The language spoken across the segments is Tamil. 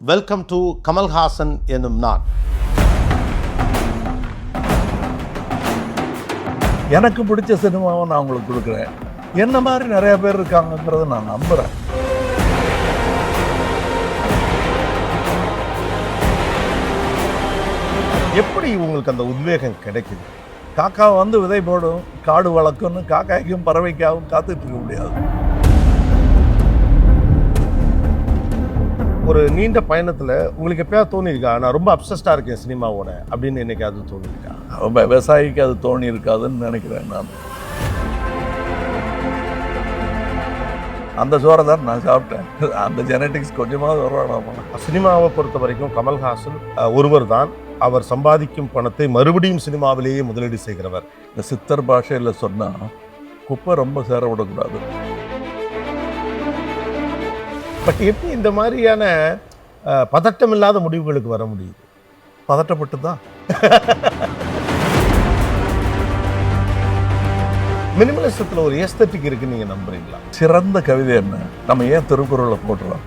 வெல்கம் டு கமல்ஹாசன் என்னும் நான். எனக்கு பிடிச்ச சினிமாவை நான் உங்களுக்கு கொடுக்குறேன். என்ன மாதிரி நிறைய பேர் இருக்காங்கங்கிறத நான் நம்புகிறேன். எப்படி உங்களுக்கு அந்த உத்வேகம் கிடைக்குது? காக்கா வந்து விதை போடும், காடு வளர்க்கும்னு காக்காய்க்கும் பறவைக்காகவும் காத்துட்டு இருக்க முடியாது. ஒரு நீண்ட பயணத்தில் உங்களுக்கு எப்பயாவது தோணியிருக்கா, நான் ரொம்ப அப்சஸ்டாக இருக்கேன் சினிமாவோட அப்படின்னு என்னைக்காவது தோணியிருக்கா? விவசாயிக்கு அது தோணி இருக்காதுன்னு நினைக்கிறேன். நான் அந்த சோறை தான் நான் சாப்பிட்டேன். அந்த ஜெனட்டிக்ஸ் கொஞ்சமாவது வரவாடாமா? சினிமாவை பொறுத்த வரைக்கும் கமல்ஹாசன் ஒருவர் தான். அவர் சம்பாதிக்கும் பணத்தை மறுபடியும் சினிமாவிலேயே முதலீடு செய்கிறவர். இந்த சித்தர் பாஷையில் சொன்னால் குப்பை ரொம்ப சேர விடக்கூடாது. பட் எப்படி இந்த மாதிரியான பதட்டம் இல்லாத முடிவுகளுக்கு வர முடியுது? பதட்டப்பட்டு தான். மினிமலிசத்தில் ஒரு எஸ்தட்டிக் இருக்குன்னு நீங்கள் நம்புறீங்களா? சிறந்த கவிதை என்ன? நம்ம ஏன் திருக்குறளை போட்டுறோம்?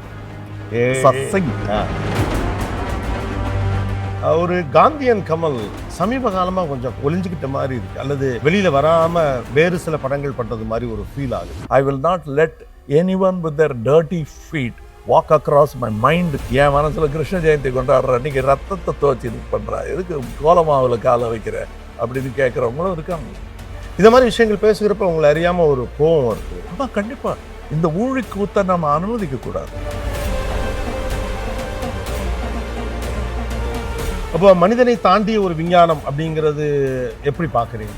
ஒரு காந்தியன் கமல் சமீப காலமாக கொஞ்சம் ஒளிஞ்சுக்கிட்ட மாதிரி இருக்கு, அல்லது வெளியில் வராமல் வேறு சில படங்கள் பண்ணுறது மாதிரி ஒரு ஃபீல் ஆகுது. I will not let anyone with their dirty feet walk across my mind. என் மனசில் கிருஷ்ண ஜெயந்தி கொண்டாடுற அன்றைக்கி ரத்தத்தை துவச்சி இது பண்ணுறா, எதுக்கு கோலமாவில் காலை வைக்கிற அப்படின்னு கேட்குறவங்களும் இருக்காங்க. இந்த மாதிரி விஷயங்கள் பேசுகிறப்ப உங்களை அறியாமல் ஒரு கோபம் வருது. ஆமாம், கண்டிப்பாக. இந்த ஊழி கூத்தை நம்ம அனுமதிக்கக்கூடாது. அப்போ மனிதனை தாண்டிய ஒரு விஞ்ஞானம் அப்படிங்கிறது எப்படி பார்க்குறீங்க?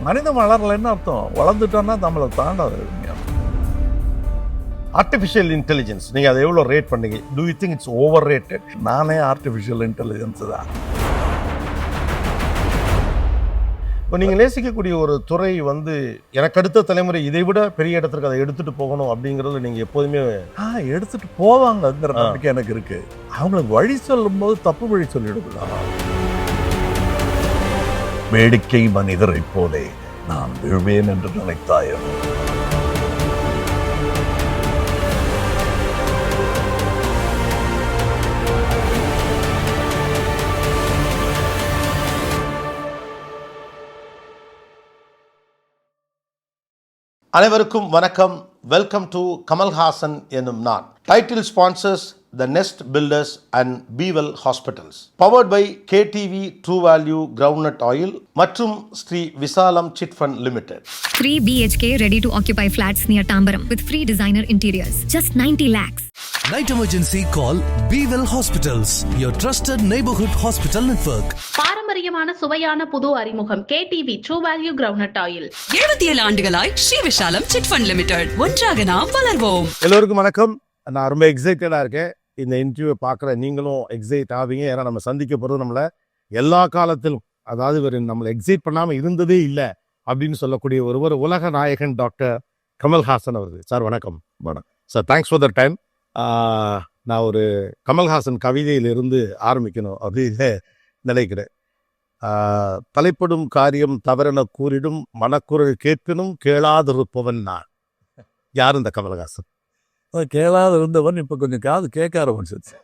மனிதன் வளரலைன்னு அர்த்தம். வளர்ந்துட்டோன்னா நம்மளை தாண்டாது விஞ்ஞானம். ஆர்டிஃபிஷியல் இன்டெலிஜென்ஸ் நீங்கள் அதை எவ்வளோ ரேட் பண்ணீங்க? Do you think it's over rated? நானே ஆர்டிஃபிஷியல் இன்டெலிஜென்ஸ் தான். இப்போ நீங்கள் நேசிக்கக்கூடிய ஒரு துறை வந்து எனக்கு அடுத்த தலைமுறை இதை விட பெரிய இடத்துக்கு அதை எடுத்துகிட்டு போகணும் அப்படிங்கிறது நீங்கள் எப்போதுமே எடுத்துகிட்டு போவாங்கங்கிற நம்பிக்கை எனக்கு இருக்குது. அவங்களுக்கு வழி சொல்லும் போது தப்பு வழி சொல்லிவிடலாம். வேடிக்கை மனிதரை போலே நான் விழுவேன் என்று நினைத்தாயோ? அனைவருக்கும் வணக்கம். வெல்கம் டு கமல்ஹாசன் என்னும் நான். Title sponsors the nest builders and Bewell hospitals. Powered by KTV true value groundnut oil மற்றும் Sri Visalam chit fund limited. 3 BHK ready to occupy flats near Tambaram with free designer interiors. Just 90 lakhs. Night emergency call Beville Hospitals, your trusted neighborhood hospital network. பாரம்பரியமான சுவையான புது அறிமுகம் KTV true value groundnut oil. 77 ஆண்டுகளாய் Sri Vishalam chit fund limited. ஒன்றாக நாம் வளர்வோம். எல்லோருக்கும் வணக்கம். நான் ரொம்ப எக்ஸைட்டடாக இருக்கேன். இந்த இன்டர்வியூவை பார்க்குற நீங்களும் எக்ஸைட் ஆவீங்க. ஏன்னா நம்ம சந்திக்க போகிறது நம்மளை எல்லா காலத்திலும், அதாவது ஒரு நம்மளை எக்ஸைட் பண்ணாமல் இருந்ததே இல்லை அப்படின்னு சொல்லக்கூடிய ஒருவர் உலக நாயகன் டாக்டர் கமல்ஹாசன் அவர்கள். சார் வணக்கம். வணக்கம் sir, thanks for the time. நான் ஒரு கமல்ஹாசன் கவிதையிலிருந்து ஆரம்பிக்கணும் அப்படின்னு நினைக்கிறேன். தலைப்படும் காரியம் தவறென கூறிடும் மனக்குரல் கேட்பினும் கேளாதிருப்பவன் நான். யார் இந்த கமல்ஹாசன்? கேளாத இருந்தவன் இப்போ கொஞ்சம் காது கேட்க ஆரம்பிச்சிருச்சு.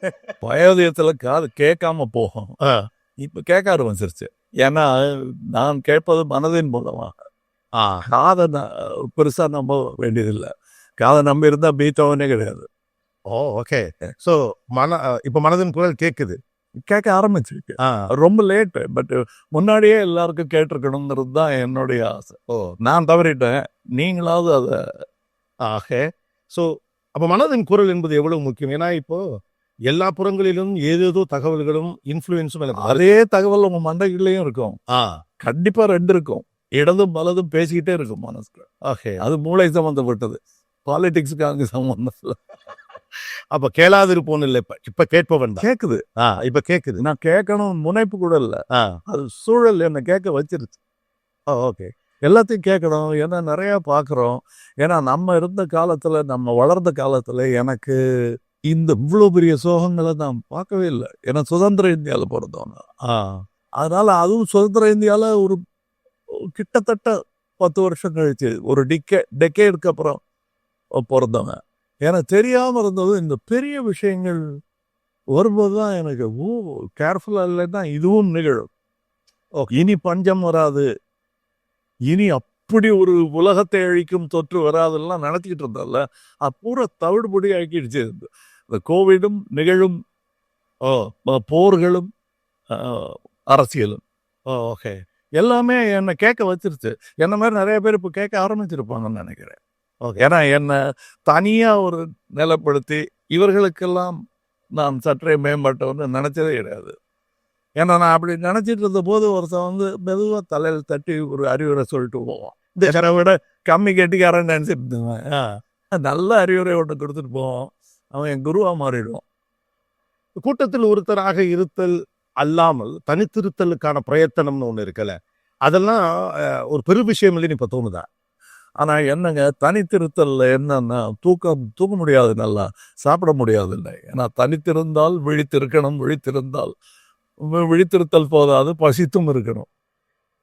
வயோதயத்தில் காது கேட்காம போகும், இப்போ கேட்க ஆரம்பிச்சிருச்சு. ஏன்னா நான் கேட்பது மனதின் மூலமாக. காதை பெருசாக நம்ப வேண்டியதில்லை. காதை நம்பி இருந்தால் பீட்டோவனே கிடையாது. ஓகே. ஸோ இப்போ மனதின் குரல் கேட்குது, கேட்க ஆரம்பிச்சிருக்கு. ரொம்ப லேட்டு, பட் முன்னாடியே எல்லாருக்கும் கேட்டிருக்கணுங்கிறது தான் என்னுடைய ஆசை. நான் தவறிட்டேன், நீங்களாவது அதை. ஆகே. ஸோ அப்போ மனதின் குரல் என்பது எவ்வளவு முக்கியம்? ஏன்னா இப்போ எல்லா புறங்களிலும் ஏதேதோ தகவல்களும் இன்ஃப்ளூயன்ஸும் எனக்கு அதே தகவல் உங்கள் மண்டைகள்லையும் இருக்கும். கண்டிப்பாக 2 இருக்கும். இடதும் வலதும் பேசிக்கிட்டே இருக்கும் மனசுக்கு. ஓகே. அது மூளை சம்மந்தப்பட்டது, பாலிடிக்ஸுக்கு அங்கே சம்மந்தம் இல்லை. அப்போ கேளாதிருப்போன்னு இல்லை, இப்போ கேட்பவன் கேட்குது. இப்போ கேட்குது. நான் கேட்கணும் முனைப்பு கூட இல்லை, அது சூழல் என்னை கேட்க வச்சிருச்சு. ஓகே. எல்லாத்தையும் கேட்கணும். ஏன்னா நிறையா பார்க்குறோம். ஏன்னா நம்ம இருந்த காலத்தில், நம்ம வளர்ந்த காலத்தில் எனக்கு இந்த இவ்வளோ பெரிய சோகங்களை நான் பார்க்கவே இல்லை. ஏன்னா சுதந்திர இந்தியாவில் பிறந்தோம். அதனால் அதுவும் சுதந்திர இந்தியாவில் ஒரு கிட்டத்தட்ட 10 வருஷம் கழிச்சு, ஒரு டெக்கேடுக்கு அப்புறம் பிறந்தவங்க. எனக்கு தெரியாமல் இருந்தது இந்த பெரிய விஷயங்கள் வரும்போது தான் எனக்கு கேர்ஃபுல்லாக இல்லைன்னா இதுவும் நிகழும். இனி பஞ்சம் வராது, இனி அப்படி ஒரு உலகத்தை அழிக்கும் தொற்று வராதுலாம் நினச்சிக்கிட்டு இருந்தோம்ல, அது பூரா தவிடுபடி ஆக்கிடுச்சு. இந்த கோவிடும் நிகழும் போர்களும் அரசியலும் ஓகே. எல்லாமே என்னை கேட்க வச்சிருச்சு. என்ன மாதிரி நிறைய பேர் இப்போ கேட்க ஆரம்பிச்சிருப்பாங்கன்னு நினைக்கிறேன். ஏன்னா என்னை தனியாக ஒரு நிலைப்படுத்தி இவர்களுக்கெல்லாம் நான் சற்றே மேம்பட்டவன்னு நினச்சதே கிடையாது. ஏன்னா நான் அப்படி நினச்சிட்டு இருந்த போது ஒருத்தன் மெதுவாக தலையில் தட்டி ஒரு அறிவுரை சொல்லிட்டு போவோம். என்னை விட கம்மி கெட்டிக்காரன்னு நினச்சிட்டு இருந்தேன். நல்ல அறிவுரை ஒன்று கொடுத்துட்டு போவோம், அவன் என் குருவாக மாறிடுவான். கூட்டத்தில் ஒருத்தராக இருத்தல் அல்லாமல் தனித்திருத்தலுக்கான பிரயத்தனம்னு ஒன்று இருக்குல்ல, அதெல்லாம் ஒரு பெரும் விஷயம் இல்லைன்னு இப்போ தோணுதா? ஆனால் என்னங்க தனித்திருத்தல் என்னன்னா தூக்க முடியாது, நல்லா சாப்பிட முடியாது இல்லை. ஏன்னா தனித்திருந்தால் விழித்திருக்கணும், விழித்திருத்தல் போதாது, பசித்தும் இருக்கணும்.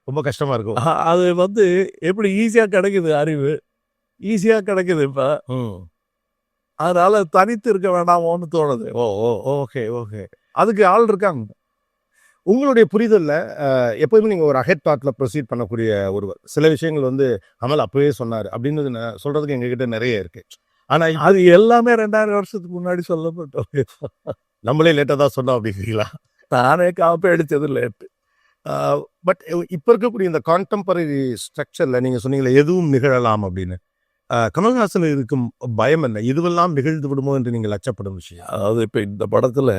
ரொம்ப கஷ்டமா இருக்கும். அது எப்படி ஈஸியாக கிடைக்குது, அறிவு ஈஸியாக கிடைக்குது இப்போ. அதனால தனித்து இருக்க வேண்டாமோன்னு தோணுது. Okay okay. அதுக்கு ஆள் இருக்காங்க. உங்களுடைய புரிதலில் எப்போதுமே நீங்கள் ஒரு அஹெட் தாட்டில் ப்ரொசீட் பண்ணக்கூடிய ஒருவர், சில விஷயங்கள் அமல் அப்பவே சொன்னார் அப்படின்னு சொல்கிறதுக்கு எங்ககிட்ட நிறைய இருக்கு. ஆனால் அது எல்லாமே 2000 வருஷத்துக்கு முன்னாடி சொல்லப்பட்டோம். நம்மளே லேட்டாக தான் சொன்னோம் அப்படிங்கிறீங்களா? தானே காப்பி அடித்தது லேட்டு. பட் இப்போ இருக்கக்கூடிய இந்த கான்டெம்பரரி ஸ்ட்ரக்சரில் நீங்கள் சொன்னீங்களே எதுவும் நிகழலாம் அப்படின்னு, கமல்ஹாசன் இருக்கும் பயம் என்ன? இதுவெல்லாம் நிகழ்ந்து விடுமோ என்று நீங்கள் அச்சப்படும் விஷயம். அதாவது இப்போ இந்த படத்தில்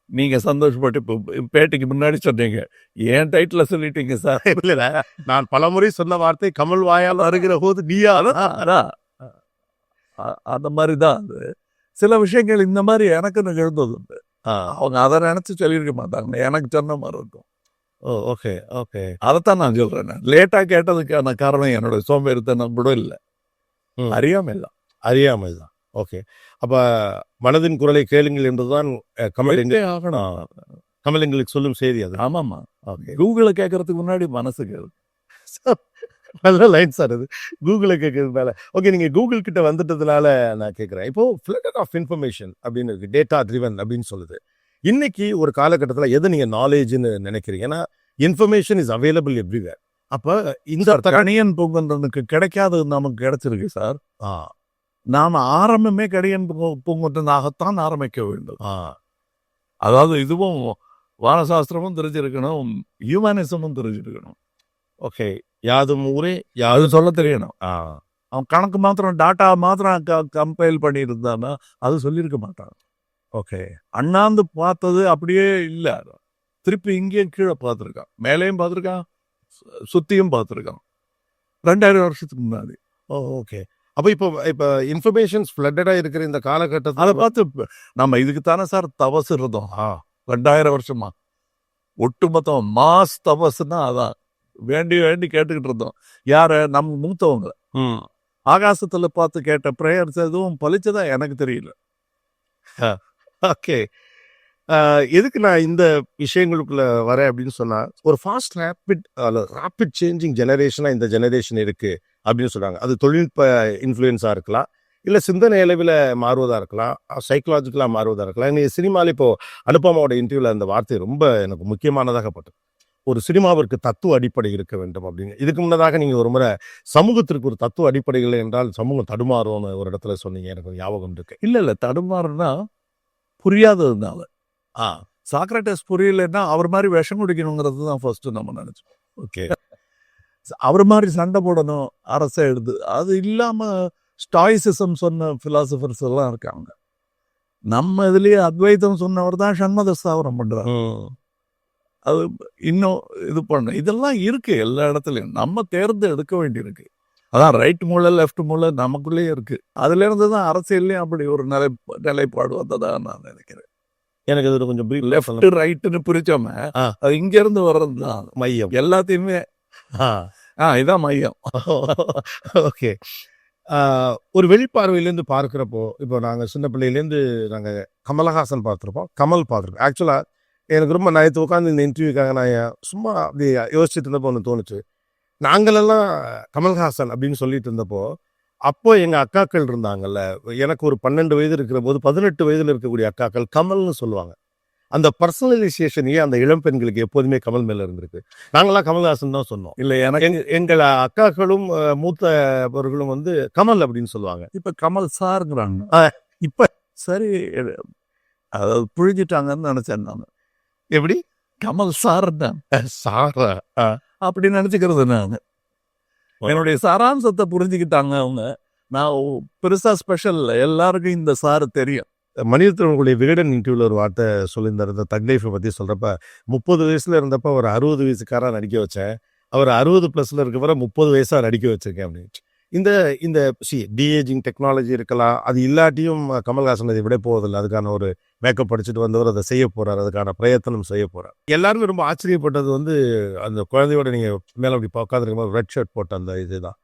நீங்கள் சந்தோஷப்பட்டு இப்போ பேட்டிக்கு முன்னாடி சொன்னீங்க, ஏன் டைட்டில் சொல்லிட்டீங்க சார்? இல்லை, நான் பல முறை சொன்ன வார்த்தை கமல் வாயால் வருகிற போது நீயா அதான் அந்த மாதிரி தான். அது சில விஷயங்கள் இந்த மாதிரி எனக்கு நிகழ்ந்தது உண்டு. அவங்க அதை நினச்சி சொல்லியிருக்க மாட்டாங்க, எனக்கு சொன்ன மாதிரி இருக்கும். Okay okay. அதைத்தான் நான் சொல்கிறேன். லேட்டாக கேட்டதுக்கான காரணம் என்னோட சோம்பேறித்தனம் கூட இல்லை, அறியாமல் தான். ஓகே. அப்போ மனதின் குரலை கேளுங்கள் என்றுதான் கமல் எங்களுக்கு சொல்லும் செய்தி அது. ஆமாம்மா. ஓகே. கூகுளை கேட்கறதுக்கு முன்னாடி மனசு கேளு. நல்ல லைன் சார் அது, கூகுளை கேட்கறதுனால. ஓகே, நீங்கள் கூகுள் கிட்ட வந்துட்டதுனால நான் கேட்குறேன். இப்போது ஃப்ளட் ஆஃப் இன்ஃபர்மேஷன் அப்படின்னு இருக்குது, டேட்டா ட்ரிவன் அப்படின்னு சொல்லுது. இன்னைக்கு ஒரு காலகட்டத்தில் எதை நீங்கள் நாலேஜ்னு நினைக்கிறீங்க? ஏன்னா இன்ஃபர்மேஷன் இஸ் அவைலபிள் எவ்ரிவேர். அப்போ இந்த கணியன் பூங்குன்றனுக்கு கிடைக்காதது நமக்கு கிடைச்சிருக்கு சார். நாம் ஆரம்பமே கணியன் பூங்குன்றனாகத்தான் ஆரம்பிக்க வேண்டும். அதாவது இதுவும் வானசாஸ்திரமும் தெரிஞ்சிருக்கணும், ஹியூமனிசமும் தெரிஞ்சிருக்கணும். ஓகே. யாதும் ஊரே அது சொல்ல தெரியணும். அவன் கணக்கு மாத்திரம் டாட்டா மாத்திரம் கம்பைல் பண்ணியிருந்தான்னா அது சொல்லியிருக்க மாட்டான். ஓகே. அண்ணாந்து பார்த்தது அப்படியே இல்லை, திருப்பி இங்கேயும் கீழே பார்த்துருக்கான், மேலேயும் பார்த்துருக்கான், சுற்றியும் பார்த்துருக்கான் 2000 வருஷத்துக்கு முன்னாடி. ஓகே. அப்போ இப்போ இன்ஃபர்மேஷன்ஸ் ஃப்ளட்டடாக இருக்கிற இந்த காலகட்டத்தில் அதை பார்த்து நம்ம இதுக்கு தானே சார் தபஸ் இருந்தோம் 2000 வருஷமா. ஒட்டுமொத்தம் மாஸ் தபஸ்ன்னா அதான் வேண்டி கேட்டுக்கிட்டு இருந்தோம். யாரை? நம்ம மூத்தவங்களை. ஆகாசத்தில் பார்த்து கேட்ட ப்ரேயர்ஸ் எதுவும் பலிச்சதா எனக்கு தெரியல. ஓகே. எதுக்கு நான் இந்த விஷயங்களுக்குள்ள வரேன் அப்படின்னு சொன்னா, ஒரு ஃபாஸ்ட் ராபிட் சேஞ்சிங் ஜெனரேஷனாக இந்த ஜெனரேஷன் இருக்கு அப்படின்னு சொல்றாங்க. அது தொழில்நுட்ப இன்ஃப்ளூயன்ஸாக இருக்கலாம், இல்லை சிந்தனை அளவில் மாறுவதாக இருக்கலாம், சைக்கலாஜிக்கலாக மாறுவதாக இருக்கலாம். எனக்கு சினிமாவில் இப்போ அனுபமாவோட இன்டர்வியூவில் அந்த வார்த்தை ரொம்ப எனக்கு முக்கியமானதாகப்பட்டது. ஒரு சினிமாவிற்கு தத்துவ அடிப்படை இருக்க வேண்டும் அப்படின்னு. இதுக்கு முன்னதாக நீங்கள் ஒரு முறை சமூகத்திற்கு ஒரு தத்துவ அடிப்படைகள் என்றால் சமூகம் தடுமாறும்னு ஒரு இடத்துல சொன்னீங்க, எனக்கு ஞாபகம் இருக்கு. இல்லை தடுமாறுனா புரியாததுனால. சாக்ரட்டிஸ் புரியலைன்னா அவர் மாதிரி விஷம் குடிக்கணுங்கிறது தான் ஃபர்ஸ்ட் நம்ம நினைச்சோம். ஓகே. அவர் மாதிரி சண்டை போடணும் அரசை எழுது. அது இல்லாமல் ஸ்டாயிசிசம் சொன்ன பிலாசபர்ஸ் எல்லாம் இருக்காங்க. நம்ம இதுலேயே அத்வைதம் சொன்னவர் தான் சண்மத ஸ்தாவரம் பண்ணுறாங்க. அது இன்னும் இது பண்ண இதெல்லாம் இருக்கு எல்லா இடத்துலையும், நம்ம தேர்ந்து எடுக்க வேண்டியிருக்கு. அதான் ரைட் மூளை லெஃப்ட் மூளை நமக்குள்ளேயே இருக்கு. அதுல இருந்து தான் அரசியல்லையும் அப்படி ஒரு நிலைப்பாடு வந்ததா நான் நினைக்கிறேன். எனக்கு அது கொஞ்சம் லெஃப்ட் ரைட்டுன்னு பிரிச்சோமே, அது இங்க இருந்து வர்றது தான் மையம் எல்லாத்தையுமே. இதான் மையம். ஓகே. ஒரு வெளிப்பார்வையிலேருந்து பார்க்குறப்போ, இப்போ நாங்கள் சின்ன பிள்ளையிலேருந்து நாங்கள் கமலஹாசன் பார்த்துருப்போம், கமல் பார்த்துருப்போம். ஆக்சுவலாக எனக்கு ரொம்ப நேற்று உட்காந்து இந்த இன்டர்வியூக்காக நான் சும்மா அப்படி யோசிச்சுட்டு இருந்தப்போ ஒன்று தோணுச்சு. நாங்களெல்லாம் கமல்ஹாசன் அப்படின்னு சொல்லிட்டு இருந்தப்போ அப்போ எங்க அக்காக்கள் இருந்தாங்கல்ல, எனக்கு ஒரு 12 வயது இருக்கிற போது 18 வயதுல இருக்கக்கூடிய அக்காக்கள் கமல்னு சொல்லுவாங்க. அந்த பர்சனலைசேஷன் அந்த இளம் பெண்களுக்கு எப்போதுமே கமல் மேல இருந்திருக்கு. நாங்கெல்லாம் கமல்ஹாசன் தான் சொன்னோம். இல்ல எனக்கு எங்கள் அக்காக்களும் மூத்தவர்களும் வந்து கமல் அப்படின்னு சொல்லுவாங்க. இப்ப கமல் சாருங்கிறாங்க. ஆ. இப்ப சரி, அதாவது புழிஞ்சிட்டாங்கன்னு நினைச்சேன் நான். எப்படி கமல் சார் தான் சாரா? அப்படி நினைச்சுக்கிறது நான். என்னுடைய சாராம்சத்தை புரிஞ்சுக்கிட்டாங்க அவங்க. நான் பெருசா ஸ்பெஷல் இல்லை, எல்லாருக்கும் இந்த சாரு தெரியும். மணிரத்னங்களுடைய விகடன் இன்டர்வியூல ஒரு வார்த்தை சொல்லியிருந்தார். இந்த தக் லைஃபை பத்தி சொல்றப்ப 30 வயசுல இருந்தப்ப ஒரு 60 வயசுக்காரா நடிக்க வச்சேன், அவர் 60+ இருக்கவரை 30 வயசா நடிக்க வச்சிருக்கேன் அப்படின்னு. இந்த டிஏஜிங் டெக்னாலஜி இருக்கலாம், அது இல்லாட்டியும் கமல்ஹாசன் அதை விட போவதில்லை. அதுக்கான ஒரு மேக்கப் படிச்சுட்டு வந்தவர் அதை செய்ய போறார், அதுக்கான பிரயத்தனம் செய்ய போறார். எல்லாருமே ரொம்ப ஆச்சரியப்பட்டது வந்து அந்த குழந்தையோட நீங்க மேல அப்படி உட்காந்துருக்கும் போது ரெட் ஷர்ட் போட்ட அந்த இதுதான்.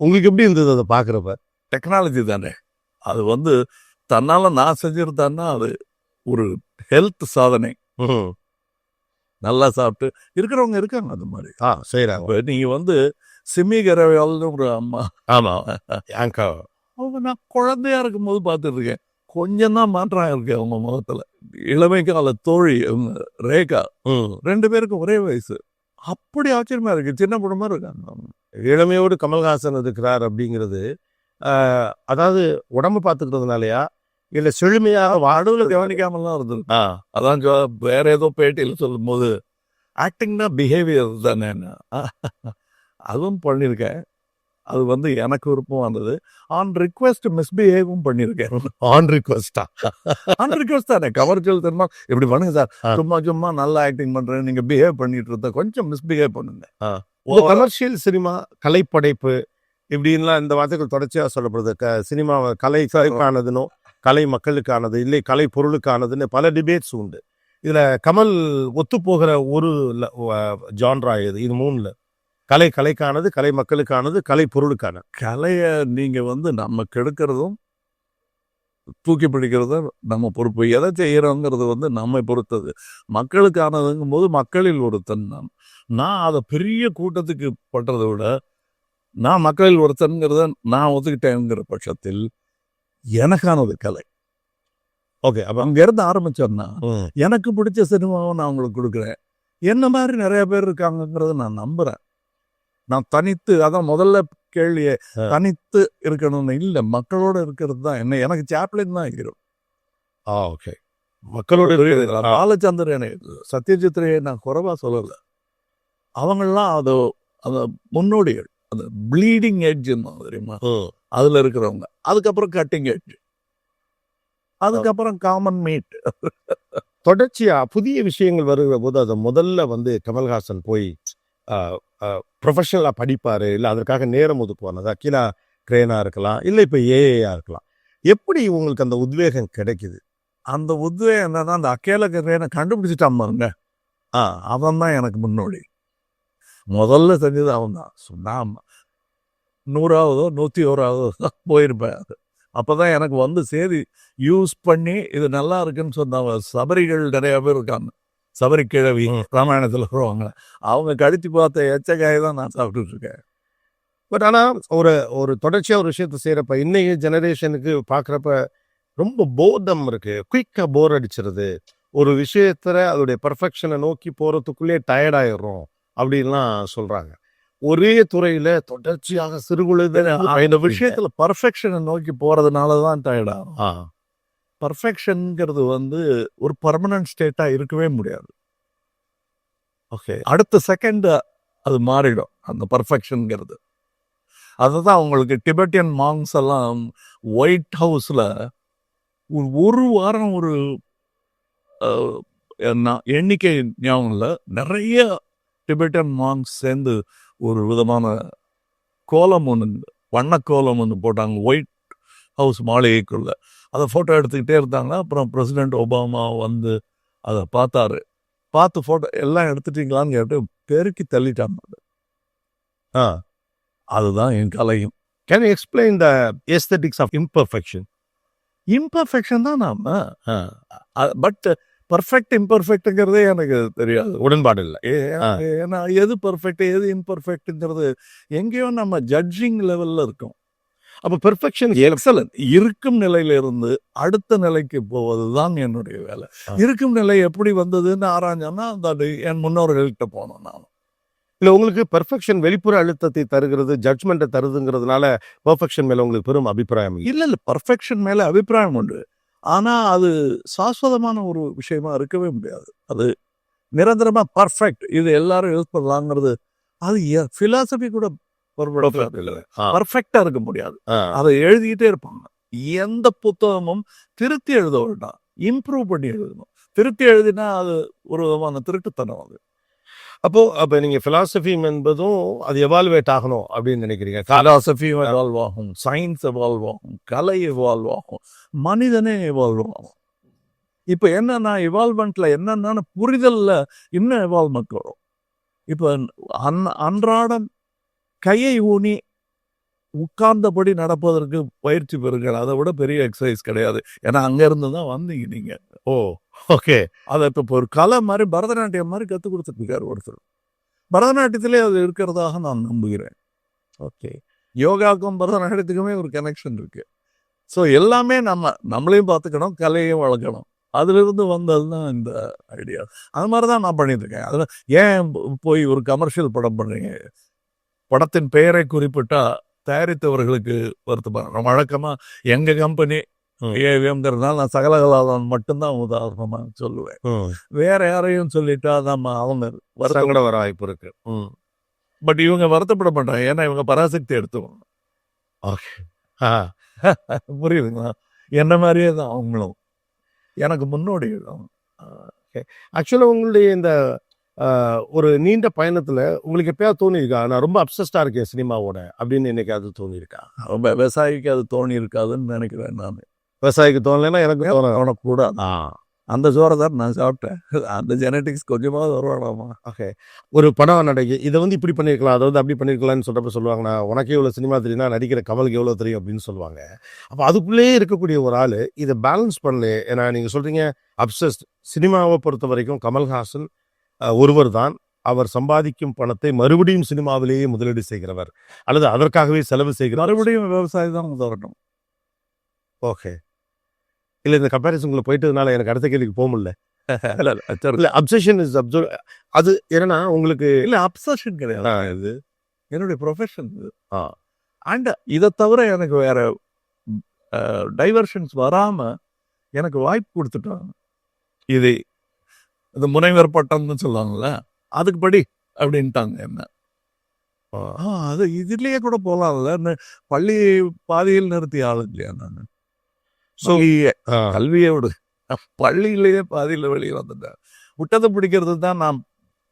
உங்களுக்கு எப்படி இருந்தது அதை பாக்குறப்ப? டெக்னாலஜி தானே அது. வந்து தன்னால நான் செஞ்சிருந்தான்னா அது ஒரு ஹெல்த் சாதனை. நல்லா சாப்பிட்டு இருக்கிறவங்க இருக்காங்க அது மாதிரி. செய்யறாங்க. இப்ப நீங்க வந்து சிமி கரவால்னு ஒரு அம்மா, ஆமா, ஆங்கா. அவங்க நான் குழந்தையா இருக்கும்போது பார்த்துட்டு இருக்கேன். கொஞ்சம் தான் மாற்றம் இருக்கு அவங்க முகத்துல. இளமை கால தோழி அவங்க ரேகா, 2 பேருக்கும் ஒரே வயசு. அப்படி ஆச்சரியமா இருக்கு, சின்ன குடும்பமா இருக்காங்க. இளமையோடு கமல்ஹாசன் இருக்கிறார் அப்படிங்கிறது அதாவது உடம்பு பார்த்துக்கிறதுனாலயா இல்ல செழுமையாக நடுவுல கவனிக்காமலாம் இருந்தது. அதான் வேற ஏதோ பேட்டியில சொல்லும் போது ஆக்டிங்னா பிஹேவியர் தானே, அதுவும் பண்ணியிருக்கேன். அது வந்து எனக்கு விருப்பம் வந்தது. ஆன் ரிக்வெஸ்ட் மிஸ்பிஹேவும் பண்ணியிருக்கேன். ஆன் ரிக்வெஸ்டா? ஆன் ரிக்வெஸ்ட் தானே. கமர்ஷியல் தெரியுமா, இப்படி பண்ணுங்க சார், சும்மா நல்லா ஆக்டிங் பண்றேன், நீங்க பிஹேவ் பண்ணிட்டு இருந்தா கொஞ்சம் மிஸ்பிஹேவ் பண்ணுங்க. கமர்ஷியல் சினிமா, கலைப்படைப்பு இப்படின்லாம் இந்த வார்த்தைகள் தொடர்ச்சியாக சொல்லப்படுது. சினிமா கலைக்கானதுன்னு, கலை மக்களுக்கானது, இல்லை கலை பொருளுக்கானதுன்னு பல டிபேட்ஸ் உண்டு. இதுல கமல் ஒத்து போகிற ஒரு ஜான்ரா இது 3ல கலைக்கானது, கலை மக்களுக்கானது, கலை பொருளுக்கான. கலையை நீங்க வந்து நம்ம கெடுக்கிறதும் தூக்கி பிடிக்கிறதும் நம்ம பொறுப்பு. எதை செய்யறோங்கிறது வந்து நம்மை பொறுத்தது. மக்களுக்கானதுங்கும் போது மக்களில் ஒருத்தன் நான் அதை பெரிய கூட்டத்துக்கு பண்றதை விட நான் மக்களில் ஒருத்தன்கிறத நான் ஒத்துக்கிட்டேங்கிற பட்சத்தில் எனக்கானது கலை. ஓகே, அப்ப அங்க இருந்து ஆரம்பிச்சோம்னா எனக்கு பிடிச்ச சினிமாவை நான் உங்களுக்கு கொடுக்குறேன். என்ன மாதிரி நிறைய பேர் இருக்காங்கிறத நான் நம்புறேன். நான் தனித்து, அதான் முதல்ல கேள்வியே, தனித்து இருக்கணும்னு இல்லை, மக்களோட இருக்கிறது தான் என்ன. எனக்கு சாப்ளின் தான் ஹீரோ. ஓகே, மக்களோட பாலச்சந்திரனை, சத்யஜித் ரே நான் குறைவா சொல்லலை. அவங்கெல்லாம் அந்த முன்னோடிகள், அந்த ப்ளீடிங் எட்ஜ் தெரியுமா, அதுல இருக்கிறவங்க. அதுக்கப்புறம் கட்டிங் எட்ஜ், அதுக்கப்புறம் காமன் மீட். தொடர்ச்சியா புதிய விஷயங்கள் வருகிற போது அதை முதல்ல வந்து கமல்ஹாசன் போய் ப்ரொஃபஷனலா படிப்பாரு, இல்லை அதற்காக நேரம் ஒதுக்குவார். அது அகிலா கிரேனா இருக்கலாம், இல்லை இப்போ ஏஏயா இருக்கலாம். எப்படி உங்களுக்கு அந்த உத்வேகம் கிடைக்குது? அந்த உத்வேகம் என்னன்னா, அந்த அகிலா கிரேனை கண்டுபிடிச்சிட்டான் பாருங்க, அவன் தான் எனக்கு முன்னோடி. முதல்ல செஞ்சது அவன் தான். சொன்னான் 100ஆவதோ 101ஆவதோ போயிருப்பேன். அப்போதான் எனக்கு வந்து சரி யூஸ் பண்ணி இது நல்லா இருக்குன்னு சொன்னாங்க. சபரிகள் நிறைய பேர் இருக்காங்க, சபரி கிழவி ராமாயணத்தில் வருவாங்க, அவங்க கடித்து பார்த்த எச்சக்காயை தான் நான் சாப்பிட்டுட்டு இருக்கேன். பட் ஆனால் ஒரு தொடர்ச்சியாக ஒரு விஷயத்த செய்கிறப்ப இன்னைக்கு ஜெனரேஷனுக்கு பார்க்குறப்ப ரொம்ப போர்டம் இருக்கு, குயிக்காக போர் அடிச்சிருது. ஒரு விஷயத்துல அதோடைய பர்ஃபெக்ஷனை நோக்கி போகிறதுக்குள்ளே டயர்டாயிடுறோம் அப்படின்லாம் சொல்கிறாங்க. ஒரே துறையில் தொடர்ச்சியாக சிறுகுழுது இந்த விஷயத்தில் பர்ஃபெக்ஷனை நோக்கி போகிறதுனால தான் டயர்டாகும். பர்ஃபெக்ஷன்ங்கிறது வந்து ஒரு பர்மனன்ட் ஸ்டேட்டாக இருக்கவே முடியாது. ஓகே, அடுத்த செகண்ட் அது மாறிடும் அந்த பர்ஃபெக்ஷனுங்கிறது. அதுதான் உங்களுக்கு டிபெட்டியன் மாங்ஸ் எல்லாம் ஒயிட் ஹவுஸில் ஒரு வாரம் ஒரு எண்ணிக்கை ஞாபகம் இல்லை, நிறைய டிபெட்டியன் மாங்ஸ் சேர்ந்து ஒரு விதமான கோலம் ஒன்று, வண்ணக்கோலம் ஒன்று போட்டாங்க ஒயிட் ஹவுஸ் மாளிகைக்குள்ள. அதை ஃபோட்டோ எடுத்துக்கிட்டே இருந்தாங்க. அப்புறம் பிரசிடென்ட் ஒபாமா வந்து அதை பார்த்தாரு, பார்த்து ஃபோட்டோ எல்லாம் எடுத்துட்டீங்களான்னு கேட்டு பெருக்கி தள்ளிட்டாங்க. அதுதான் என் கலையும். Can you explain the aesthetics of imperfection? Imperfection தான் நாம, பட் பர்ஃபெக்ட் இம்பர்ஃபெக்ட்ங்கிறதே எனக்கு தெரியாது, உடன்பாடு இல்லை. ஏன்னா எது பர்ஃபெக்ட் எது இம்பர்ஃபெக்ட்ங்கிறது எங்கேயோ நம்ம ஜட்ஜிங் லெவல்ல இருக்கோம். அப்ப பெர்ஃபெக்ஷன் எக்ஸலன்ட். இருக்கும் நிலையிலிருந்து அடுத்த நிலைக்கு போவதுதான் என்னுடைய வேலை. இருக்கும் நிலை எப்படி வந்ததுன்னு ஆராய்ஞ்சோம்னா அது என் முன்னோர்கள்கிட்ட போனோம் நான். இல்ல உங்களுக்கு பெர்ஃபெக்ஷன் வெளிப்புற அழுத்தத்தை தருகிறது, ஜட்ஜ்மெண்ட்டை தருதுங்கிறதுனால பெர்ஃபெக்ஷன் மேல உங்களுக்கு பெரும் அபிப்பிராயம் இல்லை. இல்ல பர்ஃபெக்ஷன் மேல அபிப்பிராயம் உண்டு. ஆனா அது சாஸ்வதமான ஒரு விஷயமா இருக்கவே முடியாது. அது நிரந்தரமா பர்ஃபெக்ட் இது எல்லாரும் யூஸ் பண்ணலாங்கிறது அது பிலாசபி கூட பர்ஃபெக்டா இருக்க முடியாது. அதை எழுதிக்கிட்டே இருப்பாங்க. எந்த புத்தகமும் திருத்தி எழுத வேண்டாம், இம்ப்ரூவ் பண்ணி எழுதணும். திருத்தி எழுதினா அது ஒரு விதமான திருட்டுத்தனம். அது அப்போ நீங்க பிலாசபி என்பதும் அது எவால்வேட் ஆகணும் அப்படின்னு நினைக்கிறீங்க. பிலாசபி எவால்வ் ஆகும், சயின்ஸ் எவால்வ் ஆகும், கலை எவால்வ் ஆகும், மனிதனே எவால்வ் ஆகும். இப்போ என்னன்னா இவால்வ்மெண்ட்ல என்னென்ன புரிதல்ல இன்னும் எவால்வ்மெண்ட் வரும். இப்போ அன்றாடம் கையை ஊனி உட்கார்ந்தபடி நடப்பதற்கு பயிற்சி பெறுங்கள். அதை விட பெரிய எக்ஸசைஸ் கிடையாது. ஏன்னா அங்க இருந்து தான் வந்தீங்க நீங்க. ஓ ஓகே. அதை இப்போ ஒரு கலை மாதிரி பரதநாட்டியம் மாதிரி கற்றுக் கொடுத்துருக்காரு ஒருத்தர். பரதநாட்டியத்திலே அது இருக்கிறதாக நான் நம்புகிறேன். ஓகே. யோகாவுக்கும் பரதநாட்டியத்துக்குமே ஒரு கனெக்ஷன் இருக்கு. ஸோ எல்லாமே நம்மளையும் பார்த்துக்கணும், கலையும் வளர்க்கணும். அதிலிருந்து வந்தது தான் இந்த ஐடியா. அது மாதிரி தான் நான் பண்ணிட்டு இருக்கேன். அதில் ஏன் போய் ஒரு கமர்ஷியல் படம் பண்ணுறீங்க? படத்தின் பெயரை குறிப்பிட்டா தயாரித்தவர்களுக்கு வருத்தப்படுறேன். வழக்கமாக எங்கள் கம்பெனி ஏவிஎம்ங்கிறதுனால நான் சகலகலாதான் மட்டும்தான் உதாரணமாக சொல்லுவேன். வேற யாரையும் சொல்லிட்டா அவங்க சங்கட வர வாய்ப்பு இருக்கு. பட் இவங்க வருத்தப்பட மாட்டாங்க. ஏன்னா இவங்க பராசக்தி எடுத்துவாங்க. ஓகே. புரியுதுங்களா? என்ன மாதிரியே தான் அவங்களும் எனக்கு முன்னோடி. ஆக்சுவலாக உங்களுடைய இந்த ஒரு நீண்ட பயணத்துல உங்களுக்கு எப்பயாவது தோணியிருக்கா, நான் ரொம்ப அப்சஸ்டா இருக்கேன் சினிமாவோட அப்படின்னு என்னைக்காவது தோணியிருக்கா? விவசாயிக்கு அது தோணி இருக்காதுன்னு நினைக்கிறேன். நான் விவசாயிக்கு தோணலைன்னா எனக்கு தோணக்கூடாது. அந்த சோறை தான் நான் சாப்பிட்டேன். அந்த ஜெனட்டிக்ஸ் கொஞ்சமாவது வருவாடாமா. ஓகே. ஒரு படம் நடிகை இதை இப்படி பண்ணியிருக்கலாம், அதாவது அப்படி பண்ணியிருக்கலாம்னு சொல்றப்ப சொல்லுவாங்க, நான் உனக்கே இவ்வளோ சினிமா தெரியும்னா நடிக்கிற கமலுக்கு எவ்வளோ தெரியும் அப்படின்னு சொல்லுவாங்க. அப்போ அதுக்குள்ளேயே இருக்கக்கூடிய ஒரு ஆள் இதை பேலன்ஸ் பண்ணல. ஏன்னா நீங்கள் சொல்றீங்க அப்சஸ்ட். சினிமாவை பொறுத்த வரைக்கும் கமல்ஹாசன் ஒருவர் தான். அவர் சம்பாதிக்கும் பணத்தை மறுபடியும் சினிமாவிலேயே முதலீடு செய்கிறவர் அல்லது அதற்காகவே செலவு செய்கிறார். மறுபடியும் விவசாயி தான் உதாரணம். ஓகே. இல்லை இந்த கம்பேரிசன்ல போயிட்டதுனால எனக்கு அடுத்த கேள்விக்கு போக முடியல. இல்லை அப்சஷன் இஸ் அது என்னன்னா உங்களுக்கு இல்லை அப்சஷன் கிடையாது. இது என்னுடைய ப்ரொஃபஷன். அண்ட் இதை தவிர எனக்கு வேற டைவர்ஷன்ஸ் வராம எனக்கு வாய்ப்பு கொடுத்துட்டாங்க. இது இந்த முனைவர் பட்டம்னு சொல்லுவாங்கல்ல, அதுக்கு படி அப்படின்ட்டாங்க என்ன. அது இதுலயே கூட போகலாம்ல. பள்ளி பாதியில் நிறுத்தி ஆளு இல்லையா நான். ஸோ கல்வியை விடு, பள்ளியிலேயே பாதியில் வெளியே வந்துட்டேன். விட்டதை பிடிக்கிறது தான் நான்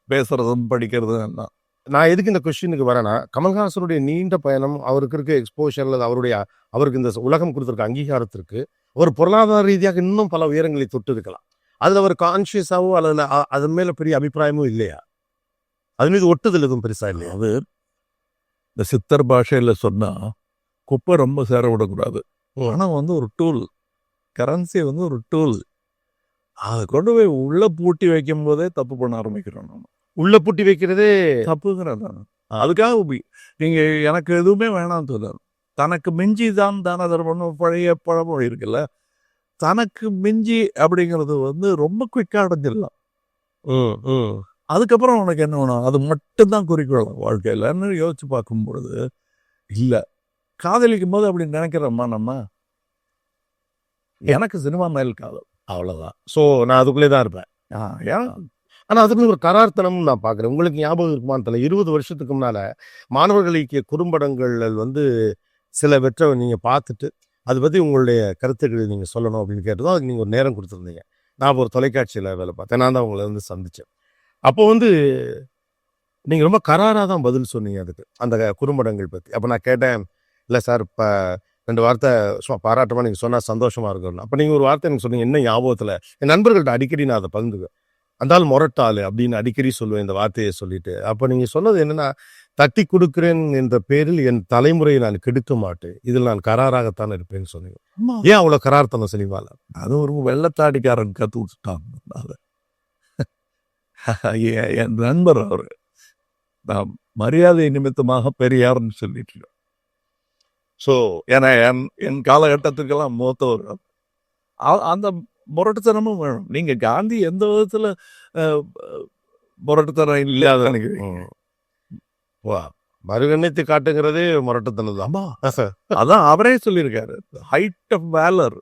பேசுறதும் படிக்கிறதும் எல்லாம். நான் எதுக்கு இந்த கொஸ்டினுக்கு வரேன்னா, கமல்ஹாசனுடைய நீண்ட பயணம், அவருக்கு இருக்க எக்ஸ்போஷர் அல்லது அவருக்கு இந்த உலகம் கொடுத்துருக்க அங்கீகாரத்திற்கு ஒரு பொருளாதார ரீதியாக இன்னும் பல உயரங்களை தொட்டு இருக்கலாம். அதில் அவர் கான்சியஸாவோ அல்லது அது மேல பெரிய அபிப்பிராயமும் இல்லையா? அது மீது ஒட்டுதல் எதுவும் பெருசா இல்லையா? அது இந்த சித்தர் பாஷையில் சொன்னா குப்பை ரொம்ப சேர விடக்கூடாது. பணம் ஒரு டூல், கரன்சி ஒரு டூல். அதை கொண்டு போய் உள்ள பூட்டி வைக்கும் போதே தப்பு பண்ண ஆரம்பிக்கிறோம். நம்ம உள்ள பூட்டி வைக்கிறதே தப்புங்கிறத. அதுக்காக நீங்க எனக்கு எதுவுமே வேணாம்னு சொல்றாரு. தனக்கு மிஞ்சி தான் தான தர்மம் பழைய பழமொழி இருக்குல்ல. தனக்கு மிஞ்சி அப்படிங்கிறது ரொம்ப குயிக்கா அடைஞ்சிடலாம். அதுக்கப்புறம் உனக்கு என்ன வேணும், அது மட்டும்தான் குறிக்கோள் வாழ்க்கையிலன்னு யோசிச்சு பார்க்கும் பொழுது இல்லை. காதலிக்கும் போது அப்படி நினைக்கிறோமா நம்ம? எனக்கு சினிமா மேல் காதல், அவ்வளோதான். ஸோ நான் அதுக்குள்ளே தான் இருப்பேன். ஆனால் அதுக்குள்ள ஒரு கரார்த்தனம் நான் பார்க்குறேன். உங்களுக்கு ஞாபகம் இருக்குமான்னு தெரியல, 20 வருஷத்துக்கு முன்னால் மாணவர்களுக்கு குறும்படங்கள் சில வெற்ற நீங்கள் பார்த்துட்டு அதை பற்றி உங்களுடைய கருத்துக்களை நீங்கள் சொல்லணும் அப்படின்னு கேட்டதும் அதுக்கு நீங்கள் ஒரு நேரம் கொடுத்துருந்தீங்க. நான் ஒரு தொலைக்காட்சியில் வேலை பார்த்தேன். நான் தான் உங்களை சந்தித்தேன். அப்போ நீங்கள் ரொம்ப கராராக தான் பதில் சொன்னீங்க அதுக்கு, அந்த குறும்படங்கள் பற்றி. அப்போ நான் கேட்டேன், இல்லை சார் இப்போ 2 வார்த்தை சும்மா பாராட்டமாக நீங்கள் சொன்னால் சந்தோஷமாக இருக்கணும். அப்போ நீங்கள் ஒரு வார்த்தை எனக்கு சொன்னீங்க, என்ன ஞாபகத்தில் என் நண்பர்கள்ட்ட அடிக்கடி நான் அதை பகிர்ந்துக்குவேன். அந்தாலும் முரட்டாள் அப்படின்னு அடிக்கடி சொல்லுவேன் இந்த வார்த்தையை சொல்லிட்டு. அப்போ நீங்கள் சொன்னது என்னென்னா, தட்டி கொடுக்குறேன் என்ற பேரில் என் தலைமுறையை நான் கெடுக்க மாட்டேன், இதில் நான் கராராகத்தான் இருப்பேன்னு சொன்னீங்க. ஏன் அவ்வளோ கரார்த்தனம் சினிமாவில்? அது ஒரு வெள்ளத்தாடிக்காரன் கற்று விட்டுட்டான். என் நண்பர் அவர், நான் மரியாதை நிமித்தமாக பெரியார்னு சொல்லிட்டு ஸோ ஏன்னா என் காலகட்டத்துக்கெல்லாம் மூத்தவர். அந்த முரட்டுத்தனமும் வேணும். நீங்க காந்தி எந்த விதத்துல முரட்டுத்தனம் இல்லாத நினைக்கிறீங்க? வா, மறுகண்ணித்து காட்டுங்கிறதே முரட்டுத்தனம் தான். ஆமா, அதான் அவரே சொல்லியிருக்காரு, ஹைட் ஆஃப் வேலர்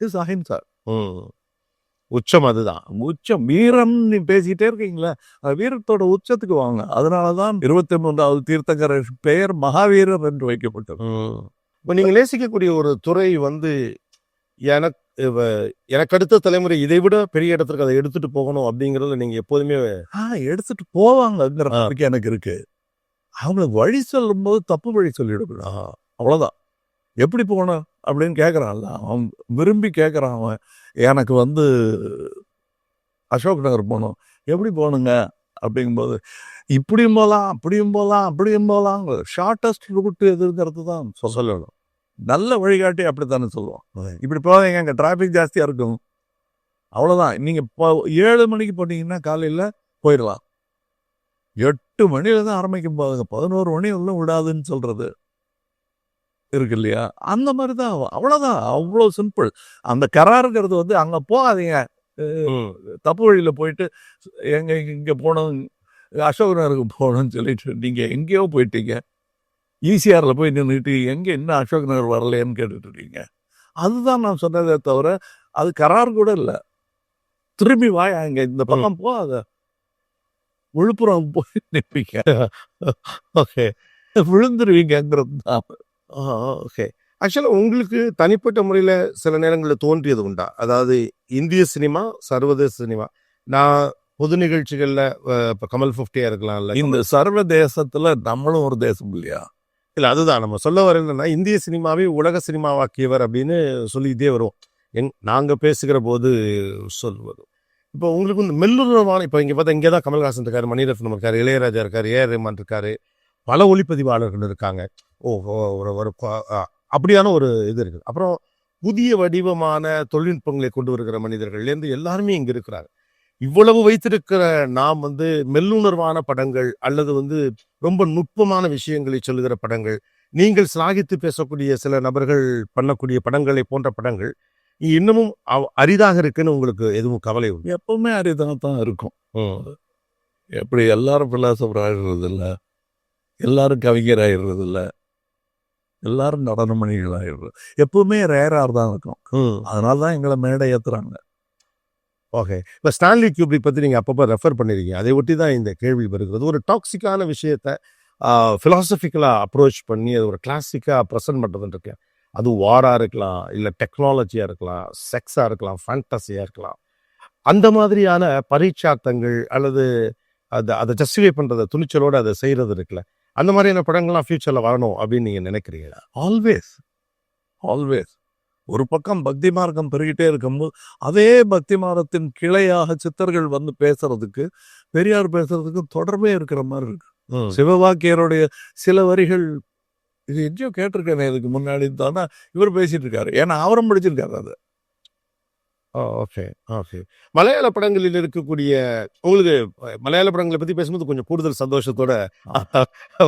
இஸ் அஹிம்சா. உச்சம் அதுதான். உச்சம் வீரம். நீ பேசிக்கிட்டே இருக்கீங்களா, வீரத்தோட உச்சத்துக்கு வாங்க. அதனாலதான் 23வது தீர்த்தங்கரர் பெயர் மகாவீரர் என்று வைக்கப்பட்டது. இப்போ நீங்க நேசிக்கக்கூடிய ஒரு துறை வந்து எனக்கு அடுத்த தலைமுறை இதை விட பெரிய இடத்துக்கு அதை எடுத்துட்டு போகணும் அப்படிங்கறதுல நீங்க எப்போதுமே எடுத்துட்டு போவாங்கங்கிற நம்பிக்கை எனக்கு இருக்கு. அவங்களுக்கு வழி சொல்லும் போது தப்பு வழி சொல்லிவிடக்கூடாது, அவ்வளவுதான். எப்படி போகணும் அப்படின்னு கேட்கறான்ல, அவன் விரும்பி கேட்கறான். அவன் எனக்கு வந்து அசோக் நகர் போகணும், எப்படி போகணுங்க அப்படிங்கும்போது இப்படியும் போகலாம் அப்படியும் போகலாம் அப்படியும் போகலாம். ஷார்டஸ்ட் ரூட் எதுங்கிறது தான் சொல்லணும். நல்ல வழிகாட்டி அப்படித்தானே சொல்லுவோம். இப்படி போவீங்க, அங்கே டிராஃபிக் ஜாஸ்தியாக இருக்கும், அவ்வளோதான். நீங்கள் 7 மணிக்கு போனீங்கன்னா காலையில் போயிடலாம். 8 மணில தான் ஆரம்பிக்கும் போதுங்க, 11 மணி உள்ள விடாதுன்னு சொல்றது இருக்கு இல்லையா? அந்த மாதிரி தான், அவ்வளோதான். அவ்வளோ சிம்பிள். அந்த கராருங்கிறது வந்து அங்கே போகாதீங்க, தப்பு வழியில் போயிட்டு இங்கே போகணும், அசோக் நகருக்கு போகணும்னு சொல்லிட்டு நீங்கள் எங்கேயோ போயிட்டீங்க. ஈசிஆரில் போய் நின்றுட்டு எங்கே இன்னும் அசோக் நகர் வரலையேன்னு கேட்டுட்டு இருக்கீங்க. அதுதான் நான் சொன்னதே தவிர அது கரார் கூட இல்லை. திரும்பி வாய் அங்கே இந்த பக்கம் போகாத, விழுப்புரம் போய் நிற்பீங்க, ஓகே, விழுந்துருவீங்கிறது தான். ஓகே. ஆக்சுவலாக உங்களுக்கு தனிப்பட்ட முறையில் சில நேரங்களில் தோன்றியது உண்டா? அதாவது இந்திய சினிமா, சர்வதேச சினிமா, நான் பொது நிகழ்ச்சிகளில் இப்போ கமல் 50 இருக்கலாம், இல்லை இந்த சர்வதேசத்துல நம்மளும் ஒரு தேசம் இல்லையா? இல்லை, அதுதான் நம்ம சொல்ல வரலன்னா, இந்திய சினிமாவை உலக சினிமாவாக்கியவர் அப்படின்னு சொல்லிக்கிட்டே வருவோம் நாங்கள் பேசுகிற போது சொல்வது. இப்போ உங்களுக்கு இந்த மெல்லுறவான, இப்போ இங்கே பார்த்தா இங்கே தான் கமல்ஹாசன் இருக்காரு, மணிரத்னம் இருக்காரு, இளையராஜா இருக்காரு, ஏஆர் ரஹ்மான் இருக்காரு, பல ஒளிப்பதிவாளர்கள் இருக்காங்க. அப்படியான ஒரு இது இருக்குது. அப்புறம் புதிய வடிவமான தொழில்நுட்பங்களை கொண்டு வருகிற மனிதர்கள்லேருந்து எல்லாருமே இங்கே இருக்கிறாங்க. இவ்வளவு வைத்திருக்கிற நாம் வந்து மெல்லுணர்வான படங்கள் அல்லது வந்து ரொம்ப நுட்பமான விஷயங்களை சொல்லுகிற படங்கள், நீங்கள் சிலாகித்து பேசக்கூடிய சில நபர்கள் பண்ணக்கூடிய படங்களை போன்ற படங்கள் இன்னமும் அரிதாக இருக்குன்னு உங்களுக்கு எதுவும் கவலை உண்டு? எப்பவுமே அரிதாக தான் இருக்கும். எப்படி எல்லாரும் பிலாசபர் ஆயிடுறது இல்லை, எல்லாரும் கவிஞர் ஆயிடுறது இல்லை, எல்லாரும் நடனமணிகள் ஆயிடுறது எப்பவுமே ரேராக தான் இருக்கும். அதனால தான் எங்களை மேடை ஏற்றுறாங்க. ஓகே. இப்போ ஸ்டான்லி கியூப்ரிக் பற்றி நீங்கள் அப்பப்போ ரெஃபர் பண்ணியிருக்கீங்க. அதை ஒட்டி தான் இந்த கேள்வி வருகிறது. ஒரு டாக்ஸிக்கான விஷயத்தை ஃபிலாசபிக்கலாக அப்ரோச் பண்ணி அது ஒரு கிளாசிக்காக ப்ரெசென்ட் பண்ணுறதுன்னு இருக்கேன். அது வாராக இருக்கலாம், இல்லை டெக்னாலஜியாக இருக்கலாம், செக்ஸாக இருக்கலாம், ஃபேண்டஸியாக இருக்கலாம். அந்த மாதிரியான பரீட்சார்த்தங்கள் அல்லது அதை ஜஸ்டிஃபை பண்ணுறதை துணிச்சலோடு அதை செய்கிறது இருக்குல்ல, அந்த மாதிரியான படங்கள்லாம் ஃபியூச்சரில் வரணும் அப்படின்னு நீங்கள் நினைக்கிறீங்களா? Always always. ஒரு பக்கம் பக்தி மார்க்கம் பெருகிட்டே இருக்கும்போது அதே பக்தி மார்க்கத்தின் கிளையாக சித்தர்கள் வந்து பேசுறதுக்கு, பெரியார் பேசுறதுக்கு தொடர்பே இருக்கிற மாதிரி இருக்கு. சிவவாக்கியருடைய சில வரிகள் இது எங்கேயோ கேட்டிருக்கேன் இதுக்கு முன்னாடி தானே இவர் பேசிட்டு இருக்காரு, ஏன்னா அவரும் படிச்சிருக்காரு அது. Okay okay. மலையாள படங்களில் இருக்கக்கூடிய உங்களுக்கு மலையாள படங்களை பற்றி பேசும்போது கொஞ்சம் கூடுதல் சந்தோஷத்தோட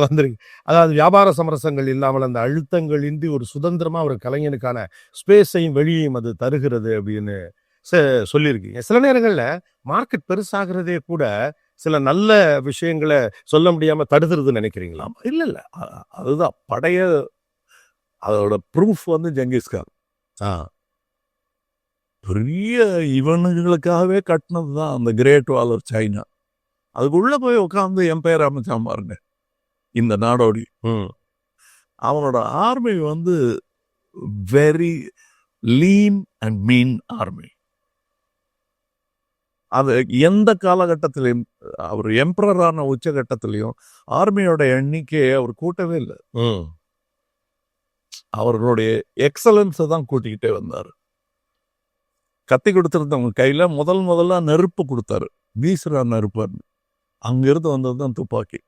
வந்துருக்கு. அதாவது வியாபார சமரசங்கள் இல்லாமல் அந்த அழுத்தங்கள் இன்றி ஒரு சுதந்திரமாக ஒரு கலைஞனுக்கான ஸ்பேஸையும் வெளியையும் அது தருகிறது அப்படின்னு சொல்லியிருக்கீங்க. சில நேரங்களில் மார்க்கெட் பெருசாகிறதே கூட சில நல்ல விஷயங்களை சொல்ல முடியாமல் தடுத்துறதுன்னு நினைக்கிறீங்களா? இல்லை இல்லை, அதுதான் படைய அதோட ப்ரூஃப் வந்து ஜெங்கிஸ்கான். பெரிய இவனுங்களுக்காகவே கட்டினது தான் அந்த கிரேட் வால் ஆஃப் சைனா. அதுக்குள்ள போய் உட்காந்து எம்பையர் அமைச்சான் பாருங்க இந்த நாடோடி. அவனோட ஆர்மி வந்து very lean and mean army. அது எந்த காலகட்டத்திலையும் அவர் எம்பரரான உச்சகட்டத்திலையும் ஆர்மியோட எண்ணிக்கையை அவர் கூட்டவே இல்லை. அவர்களுடைய எக்ஸலன்ஸை தான் கூட்டிக்கிட்டே வந்தார். கத்தி கொடுத்துருந்தவங்க கையில முதல்ல நெருப்பு கொடுத்தாரு, வீசுறா நெருப்பாரு. அங்கிருந்து வந்தது தான் துப்பாக்கி.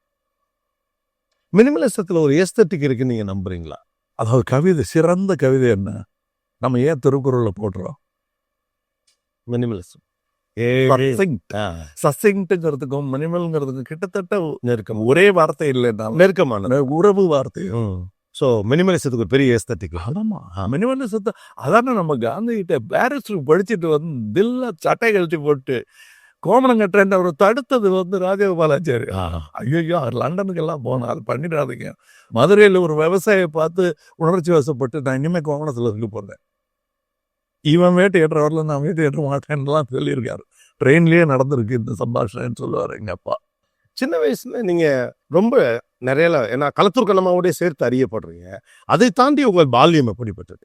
மினிமலிசத்துல ஒரு எஸ்தட்டிக் இருக்குன்னு நீங்க நம்புறீங்களா? அதாவது கவிதை, சிறந்த கவிதை என்ன நம்ம ஏன் திருக்குறள்ல போடுறோம்? மினிமலிசம் சசிங்கிறதுக்கும் மினிமல்ங்கிறதுக்கும் கிட்டத்தட்ட நெருக்கம். ஒரே வார்த்தை இல்லைன்னா நெருக்கமான உறவு வார்த்தை. ஸோ மினிமலிசத்துக்கு ஒரு பெரிய ஏஸ்தட்டிக். ஆமா மினிமலிசத்தை அதானே நம்ம காந்தி கிட்ட பேரிஸ்டர் படிச்சுட்டு வந்து தில்ல சட்டை கழிச்சு போட்டு கோமணம் கட்டுறேன் அவர் தடுத்தது வந்து ராஜகோபாலாச்சாரி. ஐயோ லண்டனுக்கு எல்லாம் போனேன் அது பண்ணிடாதீங்க. மதுரையில் ஒரு விவசாயியை பார்த்து உணர்ச்சி வசப்பட்டு நான் இனிமேல் கோமணத்தில் இருக்க போகிறேன். இவன் வேட்டு ஏற்றவரில் நான் வேட்டு ஏற்ற மாட்டேன்லாம் சொல்லியிருக்காரு. ட்ரெயின்லேயே நடந்திருக்கு இந்த சம்பாஷணைன்னு சொல்லுவார் எங்கள் அப்பா. சின்ன வயசுல நீங்க ரொம்ப நிறைய ஏன்னா களத்தூர் கண்ணம்மாவோடய சேர்த்து அறியப்படுறீங்க. அதை தாண்டி உங்கள் பால்யம் எப்படிப்பட்டது?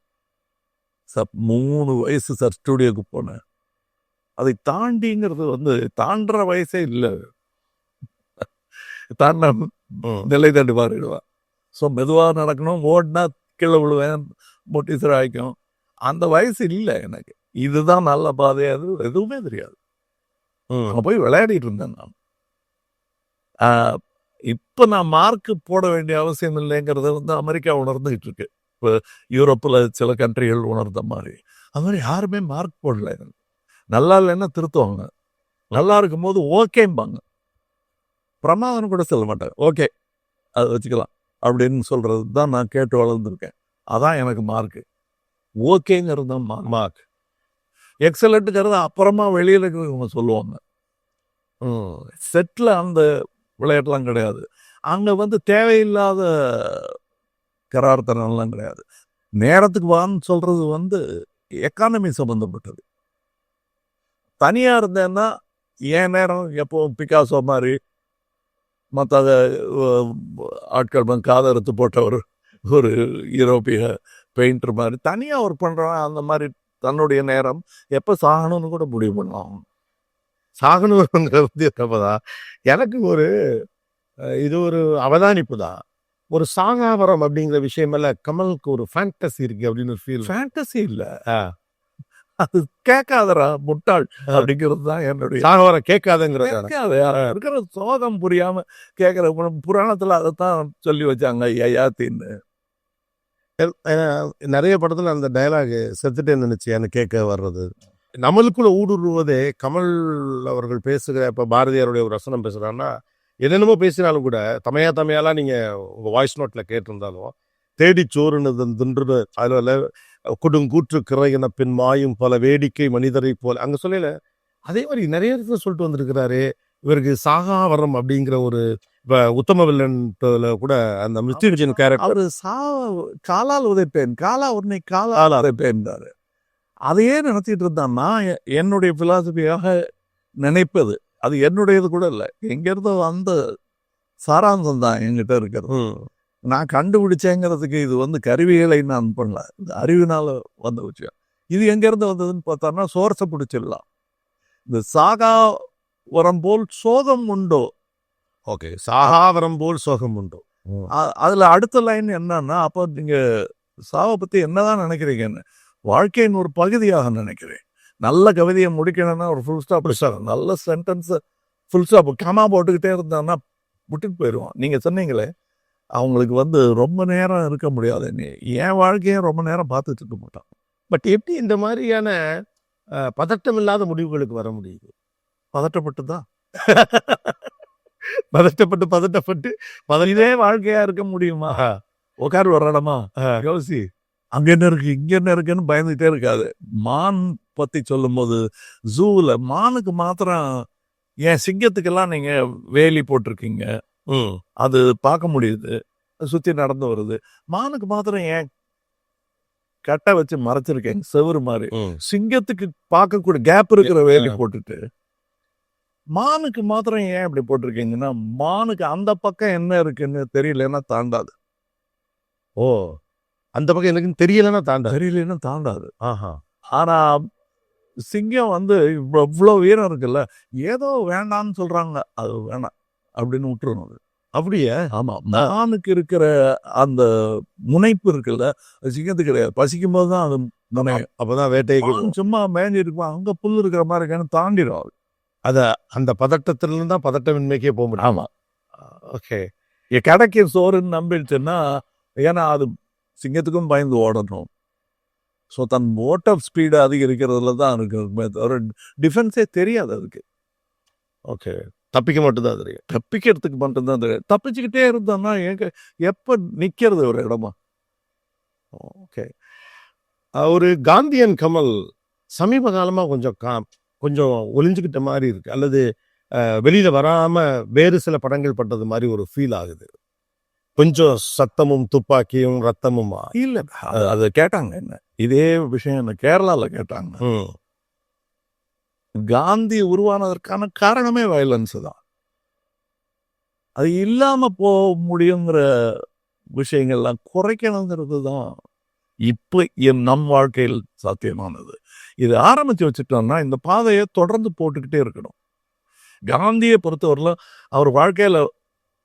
சார் 3 வயசு சார் ஸ்டூடியோக்கு போனேன். அதை தாண்டிங்கிறது வந்து தாண்டுற வயசே இல்லை. தாண்ட நிலை தாண்டி மாறிடுவேன். ஸோ மெதுவாக நடக்கணும், ஓடினா கீழே விழுவேன், மொட்டிசர் ஆகிக்கும். அந்த வயசு இல்லை எனக்கு. இதுதான் நல்ல பாதை, அது எதுவுமே தெரியாது. அங்கே போய் விளையாடிட்டு இருந்தேன் நான். இப்போ நான் மார்க்கு போட வேண்டிய அவசியம் இல்லைங்கிறத வந்து அமெரிக்கா உணர்ந்துகிட்டு இருக்கு. இப்போ யூரோப்பில் சில கண்ட்ரிகள் உணர்ந்த மாதிரி அது மாதிரி யாருமே மார்க் போடல. நல்லா இல்லைன்னா திருத்துவாங்க, நல்லா இருக்கும்போது ஓகேம்பாங்க. பிரமாதம் கூட சொல்ல மாட்டாங்க, ஓகே அது வச்சுக்கலாம் அப்படின்னு சொல்கிறது தான் நான் கேட்டு வளர்ந்துருக்கேன். அதான் எனக்கு மார்க்கு. ஓகேங்கிறது தான் மார்க். எக்ஸலண்ட்டுங்கிறது அப்புறமா வெளியில் இருக்கிறவங்க சொல்லுவாங்க. செட்டில் அந்த விளையாட்டுலாம் கிடையாது. அங்கே வந்து தேவையில்லாத கரார்த்தனம்லாம் கிடையாது. நேரத்துக்கு வான்னு சொல்கிறது வந்து எக்கானமி சம்மந்தப்பட்டது. தனியாக இருந்தேன்னா என் நேரம் எப்போவும் பிகாசோ மாதிரி மற்ற ஆட்கள் காதறுத்து போட்ட ஒரு யூரோப்பிய பெயிண்டர் மாதிரி தனியாக ஒர்க் பண்ணுறவன் அந்த மாதிரி தன்னுடைய நேரம் எப்போ சாகணும்னு கூட முடிவு பண்ணுவான். சாகணுங்கிறத பற்றி தப்பதா எனக்கு இது ஒரு அவதானிப்பு தான். ஒரு சாகாவரம் அப்படிங்கிற விஷயமெல்ல கமலுக்கு ஒரு ஃபேண்டசி இருக்கு அப்படின்னு ஒரு ஃபீல். ஃபேண்டசி இல்லை, அது கேட்காதரா முட்டாள் அப்படிங்கிறது தான் என்னுடைய சாகாவரம். கேட்காதங்கிறது இருக்கிற சோகம் புரியாம கேட்கிற புராணத்துல அதைத்தான் சொல்லி வச்சாங்க யயாத்தின்னு. நிறைய படத்துல அந்த டயலாக் செத்துட்டே நினைச்சு எனக்கு கேட்க வர்றது. நம்மளுக்குள்ள ஊடுருவதே கமல் அவர்கள் பேசுகிற இப்போ பாரதியாருடைய ஒரு வசனம் பேசுகிறான்னா என்னென்னமோ பேசினாலும் கூட தமையாலாம் நீங்கள் உங்கள் வாய்ஸ் நோட்டில் கேட்டிருந்தாலும் தேடி சோறுனது தின்று அதில் கொடுங்கூற்று கிரையின பின் மாயும் பல வேடிக்கை மனிதரை போல் அங்கே சொல்லல. அதே மாதிரி நிறைய இடத்துல சொல்லிட்டு வந்திருக்கிறாரு. இவருக்கு சாகாவரம் அப்படிங்கிற ஒரு இப்போ உத்தம வில்லன்ல கூட அந்த மிருத்யுஞ்சன் கேரக்டர் அவரு காலால் உதைப்பேன், காலா உன்னை காலால் அரைப்பேன்றாரு. அதையே நினைச்சிட்டு இருந்தான்னா என்னுடைய பிலாசபியாக நினைப்பது அது என்னுடையது கூட இல்லை. எங்கேருந்தோ அந்த சாராம்சம் தான் என்கிட்ட இருக்கிறது. நான் கண்டுபிடிச்சேங்கிறதுக்கு இது வந்து கருவிகளை நான் பண்ணல, இது அறிவினால வந்த விஷயம். இது எங்கேருந்து வந்ததுன்னு பார்த்தோம்னா சோர்ஸை பிடிச்சிடலாம். இந்த சாகா வரம் போல் சோகம் உண்டோ. ஓகே, சாகாவரம் போல் சோகம் உண்டோ. அதில் அடுத்த லைன் என்னன்னா, அப்போ நீங்கள் சாவை பற்றி என்னதான் நினைக்கிறீங்கன்னு வாழ்க்கையின் ஒரு பகுதியாக நினைக்கிறேன். நல்ல கவிதையை முடிக்கணும்னா ஒரு ஃபுல் ஸ்டாப், நல்ல சென்டென்ஸை ஃபுல் ஸ்டாப் கமா போட்டுக்கிட்டே இருந்தான்னா விட்டுட்டு போயிடுவான். நீங்கள் சொன்னீங்களே அவங்களுக்கு வந்து ரொம்ப நேரம் இருக்க முடியாது. என் வாழ்க்கையை ரொம்ப நேரம் பார்த்துட்டு இருக்க மாட்டான். பட் எப்படி இந்த மாதிரியான பதட்டம் இல்லாத முடிவுகளுக்கு வர முடியுது? பதட்டப்பட்டு தான் பதட்டப்பட்டு இதே வாழ்க்கையா இருக்க முடியுமா? உட்கார் வர்றடமா யோசி, அங்க என்ன இருக்கு இங்க என்ன இருக்குன்னு பயந்துகிட்டே இருக்காது. மான் பத்தி சொல்லும் போது ஜூவில் மானுக்கு மாத்திரம், என் சிங்கத்துக்கெல்லாம் நீங்க வேலி போட்டிருக்கீங்க, அது பார்க்க முடியுது, சுத்தி நடந்து வருது. மானுக்கு மாத்திரம் ஏன் கட்டை வச்சு மறைச்சிருக்கேன் செவரு மாதிரி. சிங்கத்துக்கு பார்க்கக்கூடிய கேப் இருக்கிற வேலி போட்டுட்டு மானுக்கு மாத்திரம் ஏன் இப்படி போட்டிருக்கீங்கன்னா, மானுக்கு அந்த பக்கம் என்ன இருக்குன்னு தெரியலன்னா தாண்டாது. ஓ, அந்த பக்கம் எனக்கு தெரியலன்னா தாண்டாது. ஆனா சிங்கம் வந்து இவ்வளோ வீரம் இருக்குல்ல, ஏதோ வேண்டான்னு சொல்றாங்க, அது வேணாம் அப்படின்னு விட்டுருணும். அது அப்படியே. ஆமா, மானுக்கு இருக்கிற அந்த முனைப்பு இருக்குல்ல, அது சிங்கத்துக்கு கிடையாது. பசிக்கும் போது தான் அது முனையும். அப்பதான் வேட்டைக்கு சும்மா மேஞ்சிருக்கும், அங்க புல் இருக்கிற மாதிரி இருக்கேன்னு தாண்டிடும். அந்த பதட்டத்திலிருந்து தான் பதட்டமின்மைக்கே போக முடியும். ஆமா, ஓகே. கிடைக்க சோறுன்னு நம்பிடுச்சுன்னா, ஏன்னா அது சிங்கத்துக்கும் பயந்து ஓடணும். ஸோ தன் ஓட்டர் ஸ்பீடு அதிகரிக்கிறதுல தான் இருக்கு. ஒரு டிஃபென்ஸே தெரியாது அதுக்கு. ஓகே, தப்பிக்க மட்டும்தான் தெரியும். தப்பிக்கிறதுக்கு மட்டும்தான் தெரியும். தப்பிச்சுக்கிட்டே இருந்தோம்னா எப்போ நிற்கிறது ஒரு இடமா? ஓகே. ஒரு காந்தியன் கமல் சமீப காலமா கொஞ்சம் ஒளிஞ்சுக்கிட்ட மாதிரி இருக்கு, அல்லது வெளியில வராம வேறு சில படங்கள் பண்றது மாதிரி ஒரு ஃபீல் ஆகுது. கொஞ்சம் சத்தமும் துப்பாக்கியும் ரத்தமுமா? இல்ல அது கேட்டாங்க என்ன இதே விஷயம் என்ன கேரளால கேட்டாங்க. காந்தி உருவானதற்கான காரணமே வயலன்ஸ் தான். அது இல்லாம போக முடியுங்கிற விஷயங்கள்லாம் குறைக்கணுங்கிறது தான் இப்ப நம் வாழ்க்கையில் சாத்தியமானது. இது ஆரம்பிச்சு வச்சுட்டோம்னா இந்த பாதையை தொடர்ந்து போட்டுக்கிட்டே இருக்கணும். காந்தியை பொறுத்தவரையில அவர் வாழ்க்கையில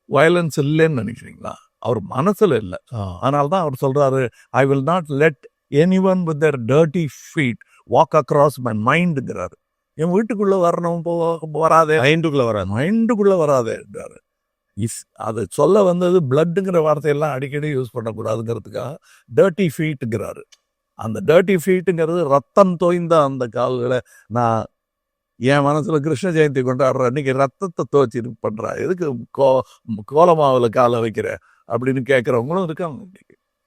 வயலன்ஸ் இல்லைன்னு நினைக்கிறீங்களா? அவர் மனசுல இல்லை. அதனால்தான் அவர் சொல்றாரு, I will not let anyone with their dirty feet walk across my மைண்டுங்கிறாரு. என் வீட்டுக்குள்ள வரணும் வராதே, மைண்டுக்குள்ள வராதேன்றாரு. அதை சொல்ல வந்தது பிளட்டுங்கிற வார்த்தையெல்லாம் அடிக்கடி யூஸ் பண்ணக்கூடாதுங்கிறதுக்காக டர்ட்டி ஃபீட்டுங்கிறாரு. அந்த டர்ட்டி ஃபீட்டுங்கிறது ரத்தம் தோய்ந்த அந்த கால்களை நான் என் மனசுல கிருஷ்ண ஜெயந்தி கொண்டாடுற அன்னைக்கு ரத்தத்தை துவச்சி பண்றா, எதுக்கு கோலமாவில் காலை வைக்கிற அப்படின்னு கேட்குறவங்களும் இருக்காங்க.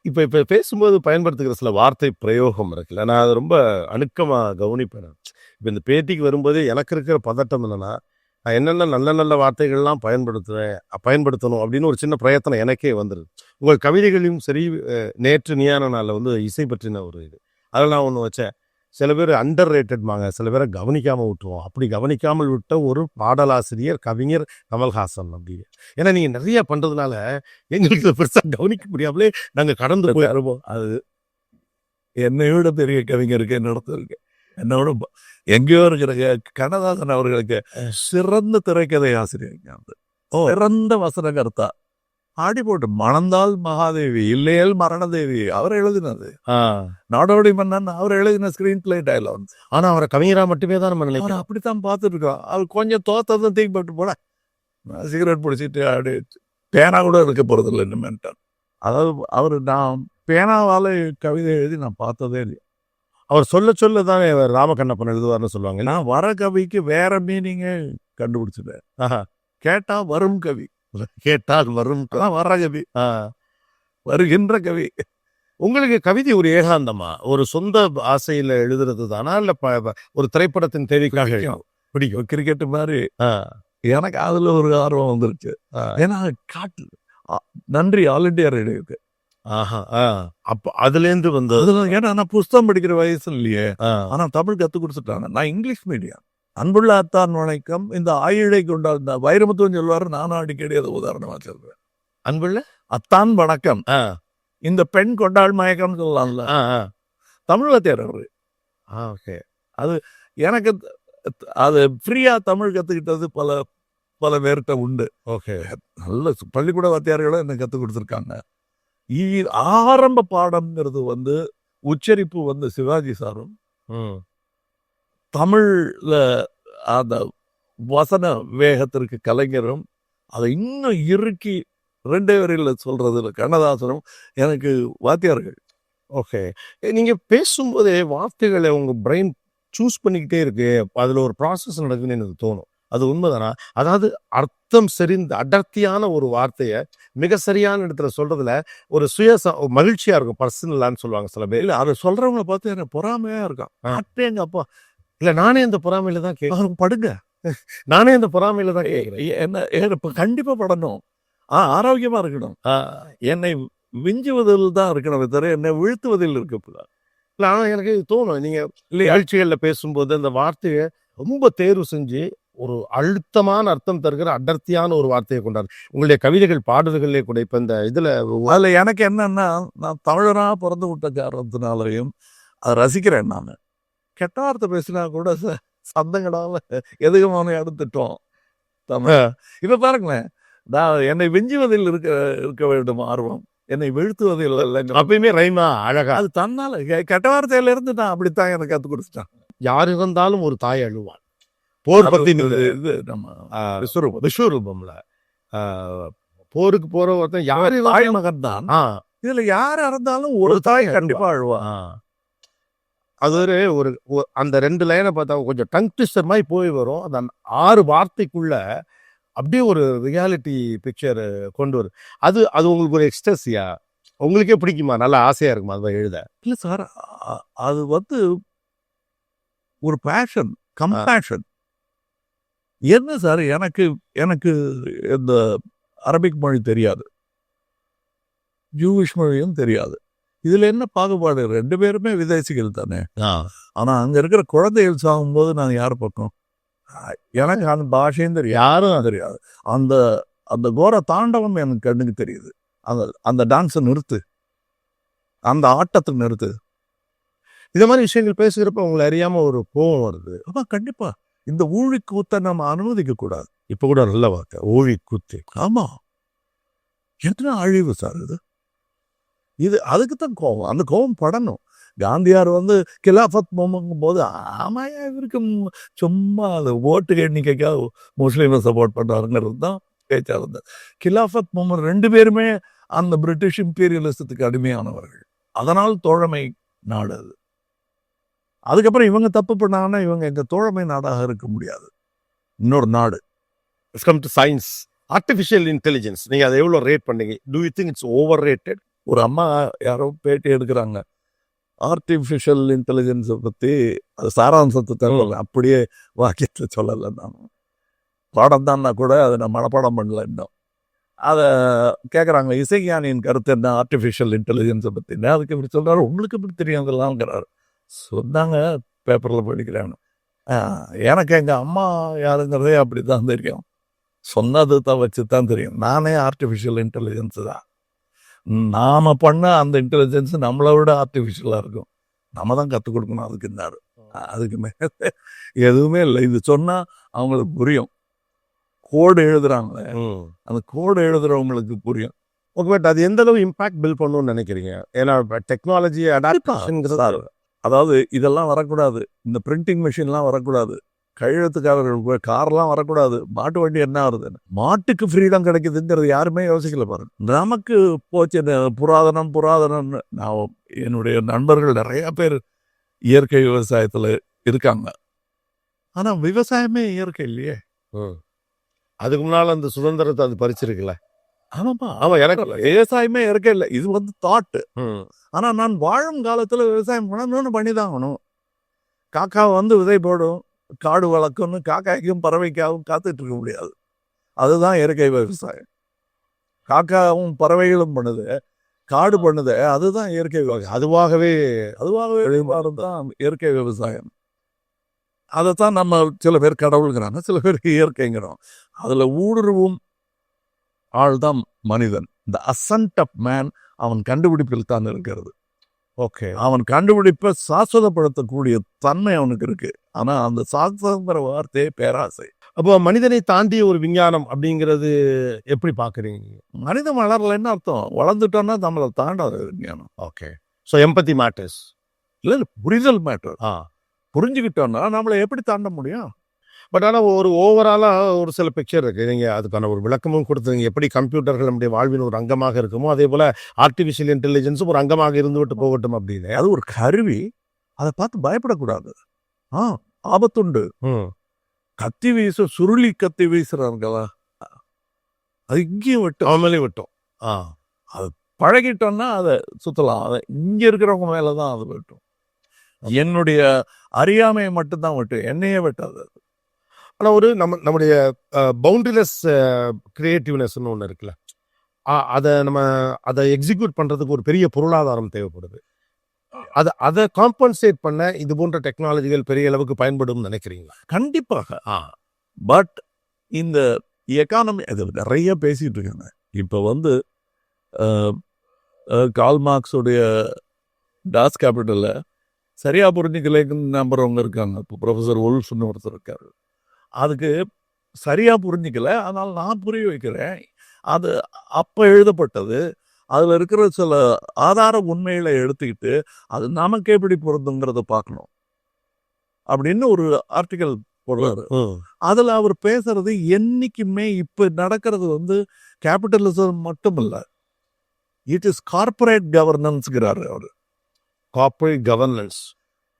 இப்போ பேசும்போது பயன்படுத்துகிற சில வார்த்தை பிரயோகம் இருக்குல்ல, நான் அதை ரொம்ப அணுக்கமாக கவனிப்பேன். இப்போ இந்த பேட்டிக்கு வரும்போது எனக்கு இருக்கிற பதட்டம் என்னன்னா, நான் என்னென்ன நல்ல நல்ல வார்த்தைகள்லாம் பயன்படுத்தணும் அப்படின்னு ஒரு சின்ன பிரயத்தனம் எனக்கே வந்துடுது. உங்கள் கவிதைகளையும் சரி, நேற்று நீயான நாளில் இசை பற்றின ஒரு இது அதில் நான் ஒன்று வச்சேன். சில பேர் அண்டர் ரேட்டட்மாங்க, சில பேரை கவனிக்காமல் விட்டுருவோம். அப்படி கவனிக்காமல் விட்ட ஒரு பாடலாசிரியர் கவிஞர் கமல்ஹாசன் அப்படின்னு. ஏன்னா நீங்கள் நிறைய பண்ணுறதுனால எங்களுக்கு பெருசாக கவனிக்க முடியாமலே நாங்கள் கடந்து போய் அனுபவம். அது என்னை விட பெரிய கவிஞருக்கு என்னோட இருக்கு. என்னோட எங்கேயோ இருக்கிற கண்ணதாசன் அவர்களுக்கு சிறந்த திரைக்கதை ஆசிரியர், சிறந்த வசனகர்த்தா. ஆடி போட்டு மணந்தால் மகாதேவி இல்லையல் மரணதேவி அவர் எழுதினது. நாடோடி மன்னன் அவர் எழுதின ஸ்கிரீன் பிளே டயலாக். ஆனா அவரை கவிஞரா மட்டுமே தான் நம்ம நினைக்கிறோம். அப்படித்தான் பார்த்துட்டு இருக்கோம். அவர் கொஞ்சம் தோத்ததும் தீக்கு போட்டு போட சிகரெட் பிடிச்சிட்டு அப்படி பேனா கூட இருக்க போறது இல்லை இன்னும். அதாவது அவர் நான் பேனாவால கவிதை எழுதி நான் பார்த்ததே இல்லை. அவர் சொல்ல சொல்ல தான் ராமகண்ணப்பன் எழுதுவார்னு சொல்லுவாங்க. நான் வர கவிக்கு வேற மீனிங்கே கண்டுபிடிச்சிட்டேன். கேட்டா வரும் கவி, கேட்டால் வரும் வர கவி, வருகின்ற கவி. உங்களுக்கு கவிதை ஒரு ஏகாந்தமா, ஒரு சொந்த ஆசையில எழுதுறது தானா, இல்ல ஒரு திரைப்படத்தின் தேவைக்காக பிடிக்கும்? கிரிக்கெட் மாதிரி எனக்கு அதுல ஒரு ஆர்வம் வந்துருச்சு. ஏன்னா காட்டு நன்றி ஆல் இண்டியா ரேடியோக்கு. அப்ப அதுல இருந்து வந்தது. ஏன்னா நான் புஸ்தகம் படிக்கிற வயசு இல்லையே, ஆனா தமிழ் கத்து கொடுத்துட்டாங்க. நான் இங்கிலீஷ் மீடியம். அன்புள்ள அத்தான் வணக்கம், இந்த ஆயிழை கொண்டாந்த வைரமுத்துவன் சொல்வாரு, நானும் அடிக்கடி அதை உதாரணமா சொல்றேன். அன்புள்ள அத்தான் வணக்கம், இந்த பெண் கொண்டாள் மயக்கம் சொல்லலாம்ல, தமிழ் வாத்தியார் அவரு. அது எனக்கு அது ஃப்ரீயா தமிழ் கத்துக்கிட்டது பல பேர்கிட்ட உண்டு. நல்ல பள்ளிக்கூட வாத்தியார்களும் என்ன கத்து கொடுத்துருக்காங்க. ஆரம்ப பாடம்ங்கிறது உச்சரிப்பு சிவாஜி சாரும், தமிழ்ல அந்த வசன வேகத்திற்கு கலைஞரும், அதை இன்னும் இறுக்கி ரெண்டே வரையில் சொல்றது கண்ணதாசனும் எனக்கு வாத்தியார்கள். நீங்க பேசும்போதே வார்த்தைகளை உங்க பிரெயின் சூஸ் பண்ணிக்கிட்டே இருக்கு, அதுல ஒரு ப்ராசஸ் நடக்குதுன்னு எனக்கு தோணும். அது உண்மைதானா? அதாவது அர்த்தம் செறிந்த அடர்த்தியான ஒரு வார்த்தையை மிக சரியான இடத்துல சொல்றதுல ஒரு மகிழ்ச்சியா இருக்கும், பர்சனலான்னு சொல்லுவாங்க சில பேர். இல்லை, அதை சொல்றவங்களை பார்த்து எனக்கு பொறாமையா இருக்கும். எங்க அப்பா இல்லை, நானே இந்த பொறாமையில தான் கேட்க படுங்க, நானே இந்த பொறாமையில தான் கேட்கிறேன். என்ன கண்டிப்பா படணும், ஆரோக்கியமா இருக்கணும், என்னை விஞ்சுவதில் தான் இருக்கணும், தவிர என்னை வீழ்த்துவதில் இருக்க. இல்லை, ஆனால் எனக்கு தோணும், நீங்க நிகழ்ச்சிகளில் பேசும்போது அந்த வார்த்தையை ரொம்ப தேர்வு செஞ்சு ஒரு அழுத்தமான அர்த்தம் தருகிற அடர்த்தியான ஒரு வார்த்தையை கொண்டாரு. உங்களுடைய கவிதைகள் பாடல்களே கூட இப்ப இந்த இதுல அதுல எனக்கு என்னன்னா, நான் தமிழனா பிறந்து விட்ட காரணத்தினாலையும் அதை ரசிக்கிறேன். நான் கெட்ட வார்த்தை பேசினா கூட சந்தங்கடாம எதுக்குமான எடுத்துட்டோம் தமிழ். இப்ப பாருங்களேன், நான் என்னை விஞ்சுவதில் இருக்க வேண்டும் ஆர்வம், என்னை வீழ்த்துவதில் இல்லைங்க. அப்பயுமே ரைமா அழகா, அது தன்னால கெட்ட வார்த்தையில இருந்து நான் அப்படித்தான் எனக்கு கத்து கொடுத்துட்டான். யார் இருந்தாலும் ஒரு தாய் அழுவான். போர் பத்தி இது நம்ம விஸ்வரூபம்ல போருக்கு போற ஒருத்தன் யாரு தாய் மகன் தான். இதுல யாரா இருந்தாலும் ஒரு தாய் கண்டிப்பா அழுவான். அது ஒரு அந்த 2 லைனை பார்த்தா கொஞ்சம் டங் ட்விஸ்டர் மாதிரி போய் வரும். அந்த 6 வார்த்தைக்குள்ள அப்படியே ஒரு ரியாலிட்டி பிக்சர் கொண்டு வரும். அது உங்களுக்கு ஒரு எக்ஸ்ட்ரஸியா, உங்களுக்கே பிடிக்குமா? நல்ல ஆசையா இருக்குமா அது எழுத? இல்லை சார், அது வந்து ஒரு பேஷன், கம்பேஷன். என்ன சார், எனக்கு எனக்கு இந்த அரபிக் மொழி தெரியாது, ஜூவிஷ் மொழியும் தெரியாது. இதுல என்ன பாகுபாடு? 2 பேருமே விதேசிகள் தானே. ஆனா அங்க இருக்கிற குழந்தைகள் சாகும்போது நான் யார் பக்கம்? எனக்கு அந்த பாஷையும் தெரியும், யாரும் தெரியாது. அந்த அந்த கோர தாண்டவம் எனக்கு கண்ணுக்கு தெரியுது. அந்த அந்த டான்ஸை நிறுத்து, அந்த ஆட்டத்தை நிறுத்து. இந்த மாதிரி விஷயங்கள் பேசுகிறப்ப உங்களை அறியாம ஒரு கோவம் வருது. ஆமா, கண்டிப்பா. இந்த ஊழி கூத்தை நம்ம அனுமதிக்க கூடாது. இப்ப கூட நல்ல வார்த்தை, ஊழி கூத்து. ஆமா, என்ன அழிவு சார் இது? இது அதுக்கு தான் கோபம். அந்த கோபம் படணும். காந்தியார் வந்து கிலாஃபத் மூமெங்கும் போது ஆமாயா இவருக்கு சும்மா அது ஓட்டு எண்ணிக்கைக்காக முஸ்லீமை சப்போர்ட் பண்ணுறாருங்கிறது தான் பேச்சா இருந்தது. கிலாஃபத் மூமெண்ட் 2 பேருமே அந்த பிரிட்டிஷ் இம்பீரியலிசத்துக்கு அடிமையானவர்கள். அதனால் தோழமை நாடு அது. அதுக்கப்புறம் இவங்க தப்பு பண்ணாங்கன்னா இவங்க எங்க தோழமை நாடாக இருக்க முடியாது. இன்னொரு நாடு. Let's come to science. Artificial intelligence. நீங்க அதை எவ்வளவு ரேட் பண்ணீங்க? Do you think it's overrated? ஒரு அம்மா யாரோ பேட்டி எடுக்கிறாங்க, ஆர்டிஃபிஷியல் இன்டெலிஜென்ஸை பற்றி. அது சாராம்சத்தை தகவல் அப்படியே வாக்கியத்தை சொல்லலை. நான் பாடம் தான்னா கூட அதை நான் மனப்பாடம் பண்ணல இன்னும். அதை கேட்குறாங்க, இசைஞானியின் கருத்து என்ன ஆர்டிஃபிஷியல் இன்டெலிஜென்ஸை பற்றினா? அதுக்கு இப்படி சொல்கிறாரு, உங்களுக்கு இப்படி தெரியாதுலாம்ங்கிறாரு. சொன்னாங்க, பேப்பரில் படிக்கிறாங்க. எனக்கு எங்கள் அம்மா யாருங்கிறதே அப்படி தான் தெரியும், சொன்னது தான் வச்சு தான் தெரியும். நானே ஆர்டிஃபிஷியல் இன்டெலிஜென்ஸு தான். நாம் பண்ண அந்த இன்டெலிஜென்ஸ் நம்மளை விட ஆர்டிஃபிஷியலாக இருக்கும். நம்ம தான் கற்றுக் கொடுக்கணும் அதுக்கு. இருந்தாரு அதுக்கு மேலே எதுவுமே இல்லை. இது சொன்னால் அவங்களுக்கு புரியும். கோடு எழுதுறாங்களே, அந்த கோடு எழுதுறவங்களுக்கு புரியும். ஓகே, பட் அது எந்த அளவு இம்பாக்ட் பில்ட் பண்ணணும்னு நினைக்கிறீங்க? ஏன்னா டெக்னாலஜி அடாப்டேஷன், அதாவது இதெல்லாம் வரக்கூடாது, இந்த பிரிண்டிங் மிஷின்லாம் வரக்கூடாது, கையெழுத்துக்காரர்கள் கார்லாம் வரக்கூடாது, மாட்டு வண்டி என்ன வருது, மாட்டுக்கு ஃப்ரீடம் கிடைக்குதுங்கிறது யாருமே யோசிக்கல பாருங்க. நமக்கு போச்சு புராதனம்னு. நான் என்னுடைய நண்பர்கள் நிறைய பேர் இயற்கை விவசாயத்தில் இருக்காங்க. ஆனால் விவசாயமே இயற்கை இல்லையே. அதுக்கு முன்னால் அந்த சுதந்திரத்தை அது பறிச்சிருக்குல்ல. ஆமாப்பா, ஆமா, எனக்கு விவசாயமே இயற்கை இல்லை. இது வந்து தாட்டு. ஆனால் நான் வாழும் காலத்தில் விவசாயம் பண்ணணும்னு பண்ணி தான் ஆகணும். காக்கா வந்து விதை போடும், காடு வளர்க்கும்னு காக்காய்க்கும் பறவைக்காகவும் காத்துட்டு இருக்க முடியாது. அதுதான் இயற்கை விவசாயம். காக்காவும் பறவைகளும் பண்ணுது, காடு பண்ணுது, அதுதான் இயற்கை விவசாயம். அதுவாகவே தான் இயற்கை விவசாயம். அதைத்தான் நம்ம சில பேர் கடவுளுங்கிறாங்க, சில பேருக்கு இயற்கைங்கிறோம். அதில் ஊடுருவும் ஆள் தான் மனிதன். இந்த அசன்ட் ஆஃப் மேன் அவன் கண்டுபிடிப்பில் தான் இருக்கிறது. ஓகே, அவன் கண்டுபிடிப்பை சாஸ்வதப்படுத்தக்கூடிய தன்மை அவனுக்கு இருக்கு. ஆனா அந்த சாஸ்வதங்கிற வார்த்தையே பேராசை. அப்போ மனிதனை தாண்டிய ஒரு விஞ்ஞானம் அப்படிங்கிறது எப்படி பாக்குறீங்க? மனிதன் வளரலைன்னு அர்த்தம். வளர்ந்துட்டோம்னா நம்மளை தாண்டாத விஞ்ஞானம். ஓகே, ஸோ எம்பத்தி மேட்டர்ஸ். இல்லை, புரிதல் மேட்டர். புரிஞ்சுக்கிட்டோம்னா நம்மளை எப்படி தாண்ட முடியும்? பட் ஆனால் ஒரு ஓவராலாக ஒரு சில பிக்சர் இருக்குது. நீங்கள் அதுக்கான ஒரு விளக்கமும் கொடுத்துருங்க. எப்படி கம்ப்யூட்டர்கள் நம்முடைய வாழ்வின் ஒரு அங்கமாக இருக்குமோ, அதே போல் ஆர்டிஃபிஷியல் இன்டெலிஜென்ஸும் ஒரு அங்கமாக இருந்துவிட்டு போகட்டும் அப்படின்னு. அது ஒரு கருவி, அதை பார்த்து பயப்படக்கூடாது. ஆபத்துண்டு. கத்தி சுருளி கத்தி வீசுறாங்களா, அது இங்கேயும் விட்டு அவங்களே விட்டோம். அது பழகிட்டோம்னா அதை சுற்றலாம். அதை இங்கே இருக்கிறவங்க மேலே தான் அது விட்டும். என்னுடைய அறியாமையை மட்டும்தான் விட்டு, என்னையே விட்டாது. ஆனால் ஒரு நம்முடைய பவுண்டரிலெஸ் கிரியேட்டிவ்னஸ்ன்னு ஒன்று இருக்குல்ல, அதை எக்ஸிக்யூட் பண்ணுறதுக்கு ஒரு பெரிய பொருளாதாரம் தேவைப்படுது. அதை காம்பன்சேட் பண்ண இது போன்ற டெக்னாலஜிகள் பெரிய அளவுக்கு பயன்படும் நினைக்கிறீங்களா? கண்டிப்பாக. பட் இந்த எக்கானமி அது நிறைய பேசிட்டு இருக்காங்க. இப்போ வந்து கால் மார்க்ஸுடைய டாஸ் கேபிட்டலில் சரியா புரிஞ்சுக்கலைன்னு நம்புறவங்க இருக்காங்க. இப்போ ப்ரொஃபஸர் ஒல்ஃப்னு ஒருத்தர் இருக்காரு. அதுக்கு சரியா புரிஞ்சிக்கல, அதனால் நான் புரிய வைக்கிறேன். அது அப்போ எழுதப்பட்டது, அதில் இருக்கிற சில ஆதார உண்மைகளை எடுத்துக்கிட்டு அது நமக்கு எப்படி பொருந்துங்கிறத பார்க்கணும் அப்படின்னு ஒரு ஆர்டிக்கல் போடுறாரு. அதில் அவர் பேசுறது என்னைக்குமே இப்போ நடக்கிறது வந்து கேபிட்டலிசம் மட்டும் இல்லை, இட் இஸ் கார்பரேட் கவர்னன்ஸ்ங்கிறாரு அவர். கார்பரேட் கவர்னன்ஸ்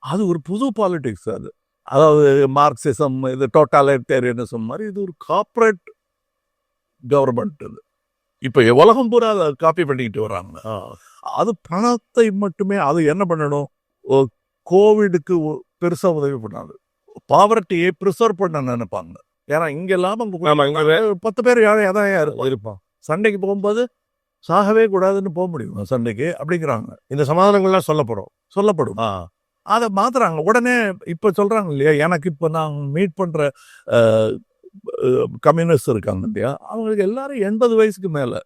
அது ஒரு புது பாலிடிக்ஸ். அதாவது மார்க்சிசம், இது டோட்டாலிட்டேரியனிசம் மாதிரி, இது ஒரு கார்பரேட் கவர்மெண்ட். இது இப்ப உலகம் பூரா அதை காப்பி பண்ணிக்கிட்டு வர்றாங்க. அது பணத்தை மட்டுமே அது என்ன பண்ணணும், கோவிடுக்கு பெருசா உதவி பண்ணாது, பாவர்ட்டியை ப்ரிசர்வ் பண்ண நினைப்பாங்க. ஏன்னா இங்க லாபம் 10 பேர் யாரும் இருப்பான், சண்டைக்கு போகும்போது சாகவே கூடாதுன்னு போக முடியும் சண்டைக்கு அப்படிங்கிறாங்க. இந்த சமாதானங்கள்லாம் சொல்லப்படும். அதை மாத்துறாங்க உடனே. இப்ப சொல்றாங்க இல்லையா, எனக்கு இப்ப நான் மீட் பண்ற கம்யூனிஸ்ட் இருக்காங்க இல்லையா, அவங்களுக்கு எல்லாரும் 80 வயசுக்கு மேல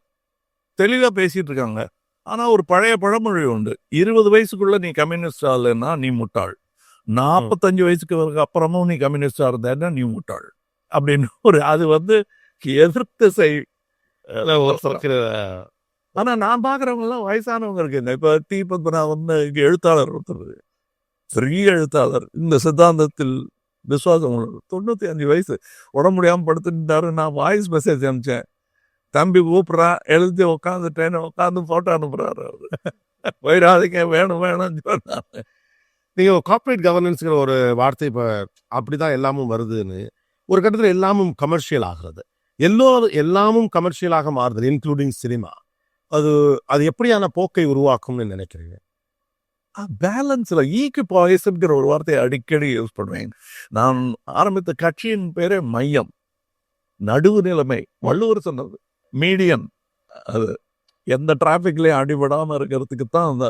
தெளிவா பேசிட்டு இருக்காங்க. ஆனா ஒரு பழைய பழமொழி உண்டு, 20 வயசுக்குள்ள நீ கம்யூனிஸ்ட் ஆகலைன்னா நீ முட்டாள், 45 வயசுக்கு அப்புறமும் நீ கம்யூனிஸ்டா இருந்தேன்னா நீ முட்டாள் அப்படின்னு அது எதிர்த்து செய். ஆனா நான் பாக்குறவங்க எல்லாம் வயசானவங்க இருக்குங்க. இப்ப டி பத்மநாபன் இங்க எழுத்தாளர் ஒருத்தர், பெரிய எழுத்தாளர், இந்த சித்தாந்தத்தில் விசுவாசம் 95 வயசு, உடம்பு முடியாம படுத்துட்டாரு. நான் வாய்ஸ் மெசேஜ் அனுப்பிச்சேன், தம்பி கூப்பிட்றான், எழுதி உட்காந்துட்டேன்னு உட்காந்து போட்டோ அனுப்புறாரு. அவரு போயிடாதீங்க, வேணும்னு சொன்னாங்க. நீங்க கார்ப்பரேட் கவர்னன்ஸ்ங்கிற ஒரு வார்த்தை இப்ப அப்படிதான் எல்லாமும் வருதுன்னு, ஒரு கட்டத்தில் எல்லாமும் கமர்ஷியல் ஆகிறது, எல்லாமும் கமர்ஷியலாக மாறுது, இன்க்ளூடிங் சினிமா. அது எப்படியான போக்கை உருவாக்கும்னு நினைக்கிறீங்க? பேலன்ஸ்ல ஈக்குபாய்ஸ்ங்கிற ஒரு வார்த்தையை அடிக்கடி யூஸ் பண்ணுவேன். நான் ஆரம்பித்த கட்சியின் பேரே மையம், நடுவு நிலைமை. வள்ளுவர் சொன்னது மீடியம். அது எந்த டிராபிக்லயும் அடிபடாம இருக்கிறதுக்கு தான் அந்த